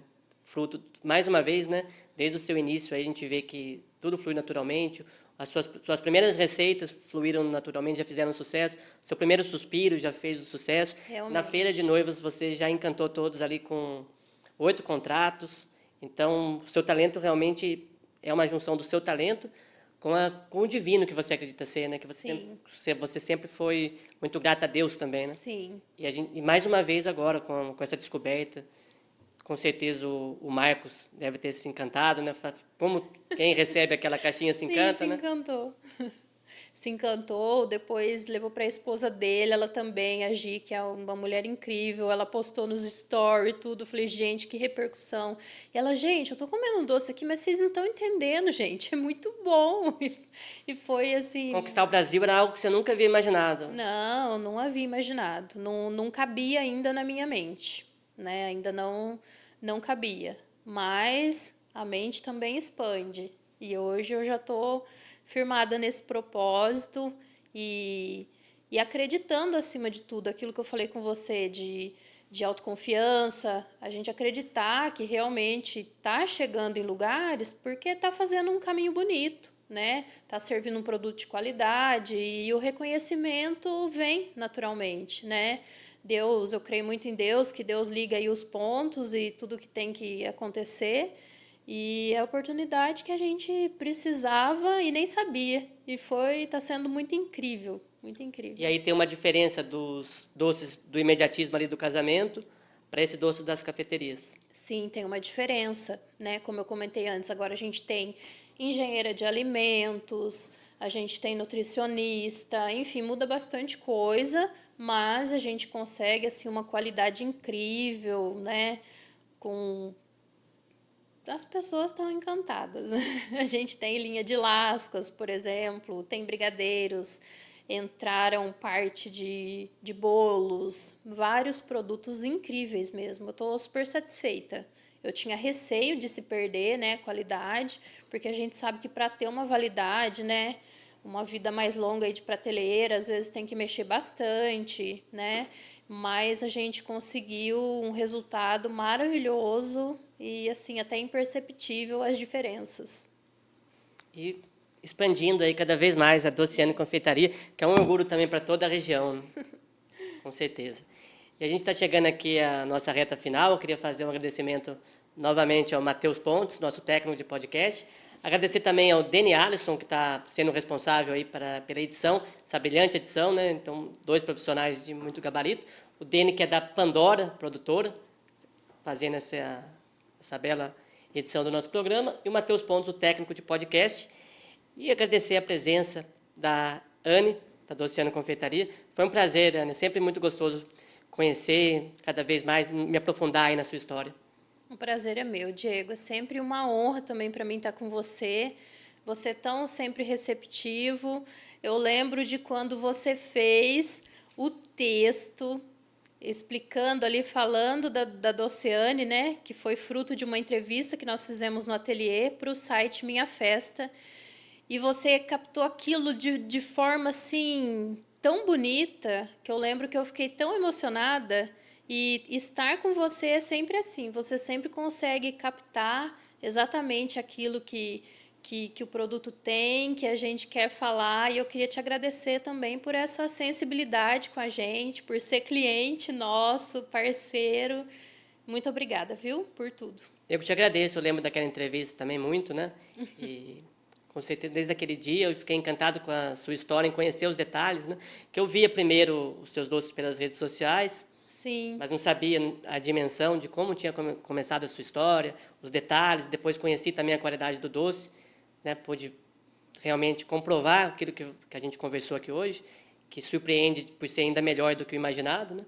Fruto, mais uma vez, né? Desde o seu início, aí a gente vê que tudo flui naturalmente. As suas primeiras receitas fluíram naturalmente, já fizeram sucesso. Seu primeiro suspiro já fez o sucesso. Realmente. Na feira de noivos, você já encantou todos ali com 8 contratos. Então, o seu talento realmente é uma junção do seu talento com o divino que você acredita ser, né? Que você sempre foi muito grata a Deus também, né? Sim. E mais uma vez agora, com essa descoberta, com certeza o Marcos deve ter se encantado, né? Como quem recebe aquela caixinha se encanta, né? Se encantou. Se encantou, depois levou para a esposa dele, ela também, a Gi, que é uma mulher incrível, ela postou nos stories tudo, eu falei, gente, que repercussão. E ela, gente, eu tô comendo um doce aqui, mas vocês não estão entendendo, gente, é muito bom. E foi assim... Conquistar o Brasil era algo que você nunca havia imaginado. Não havia imaginado, não cabia ainda na minha mente, né? Ainda não cabia, mas a mente também expande. E hoje eu já estou firmada nesse propósito e acreditando, acima de tudo, aquilo que eu falei com você de autoconfiança, a gente acreditar que realmente está chegando em lugares porque está fazendo um caminho bonito, né? Está servindo um produto de qualidade e o reconhecimento vem naturalmente, né? Deus, eu creio muito em Deus, que Deus liga aí os pontos e tudo que tem que acontecer. E é a oportunidade que a gente precisava e nem sabia. E está sendo muito incrível, muito incrível. E aí tem uma diferença dos doces do imediatismo ali do casamento para esse doce das cafeterias. Sim, tem uma diferença, né? Como eu comentei antes, agora a gente tem engenheira de alimentos, a gente tem nutricionista, enfim, muda bastante coisa, mas a gente consegue assim uma qualidade incrível, né? As pessoas estão encantadas, né? A gente tem linha de lascas, por exemplo, tem brigadeiros, entraram parte de bolos, vários produtos incríveis mesmo. Eu estou super satisfeita. Eu tinha receio de se perder, né, qualidade, porque a gente sabe que para ter uma validade, né, uma vida mais longa aí de prateleira, às vezes tem que mexer bastante, né? mas a gente conseguiu um resultado maravilhoso e, assim, até imperceptível as diferenças. E expandindo aí cada vez mais a Dociane Confeitaria, que é um orgulho também para toda a região, né? Com certeza. E a gente está chegando aqui à nossa reta final. Eu queria fazer um agradecimento novamente ao Matheus Pontes, nosso técnico de podcast. Agradecer também ao Deni Alisson, que está sendo responsável aí pela edição, essa brilhante edição, né? Então, 2 profissionais de muito gabarito. O Deni, que é da Pandora, produtora, fazendo essa bela edição do nosso programa. E o Matheus Pontes, o técnico de podcast. E agradecer a presença da Anne, da Dociane Confeitaria. Foi um prazer, Anne, sempre muito gostoso conhecer, cada vez mais me aprofundar aí na sua história. O prazer é meu, Diego. É sempre uma honra também para mim estar com você. Você é tão sempre receptivo. Eu lembro de quando você fez o texto explicando ali, falando da Dociane, né? Que foi fruto de uma entrevista que nós fizemos no ateliê para o site Minha Festa. E você captou aquilo de forma assim tão bonita que eu lembro que eu fiquei tão emocionada. E estar com você é sempre assim, você sempre consegue captar exatamente aquilo que o produto tem, que a gente quer falar. E eu queria te agradecer também por essa sensibilidade com a gente, por ser cliente nosso, parceiro. Muito obrigada, viu, por tudo. Eu que te agradeço, eu lembro daquela entrevista também muito, né? E com certeza, desde aquele dia, eu fiquei encantado com a sua história, em conhecer os detalhes, né? Que eu via primeiro os seus doces pelas redes sociais, Sim. mas não sabia a dimensão de como tinha começado a sua história, os detalhes. Depois conheci também a qualidade do doce, né? Pude realmente comprovar aquilo que a gente conversou aqui hoje, que surpreende por ser ainda melhor do que o imaginado, né?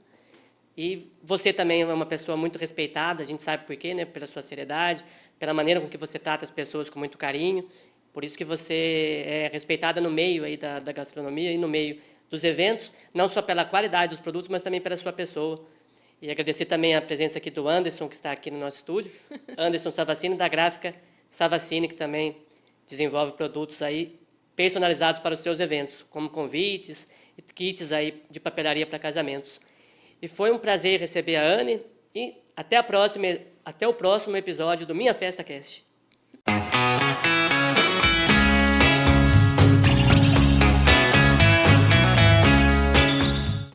E você também é uma pessoa muito respeitada, a gente sabe por quê, né? Pela sua seriedade, pela maneira com que você trata as pessoas com muito carinho. Por isso que você é respeitada no meio aí da gastronomia e no meio dos eventos, não só pela qualidade dos produtos, mas também pela sua pessoa. E agradecer também a presença aqui do Anderson, que está aqui no nosso estúdio. Anderson Savacini, da gráfica Savacini, que também desenvolve produtos aí personalizados para os seus eventos, como convites e kits aí de papelaria para casamentos. E foi um prazer receber a Anne e até o próximo episódio do Minha Festa Cast.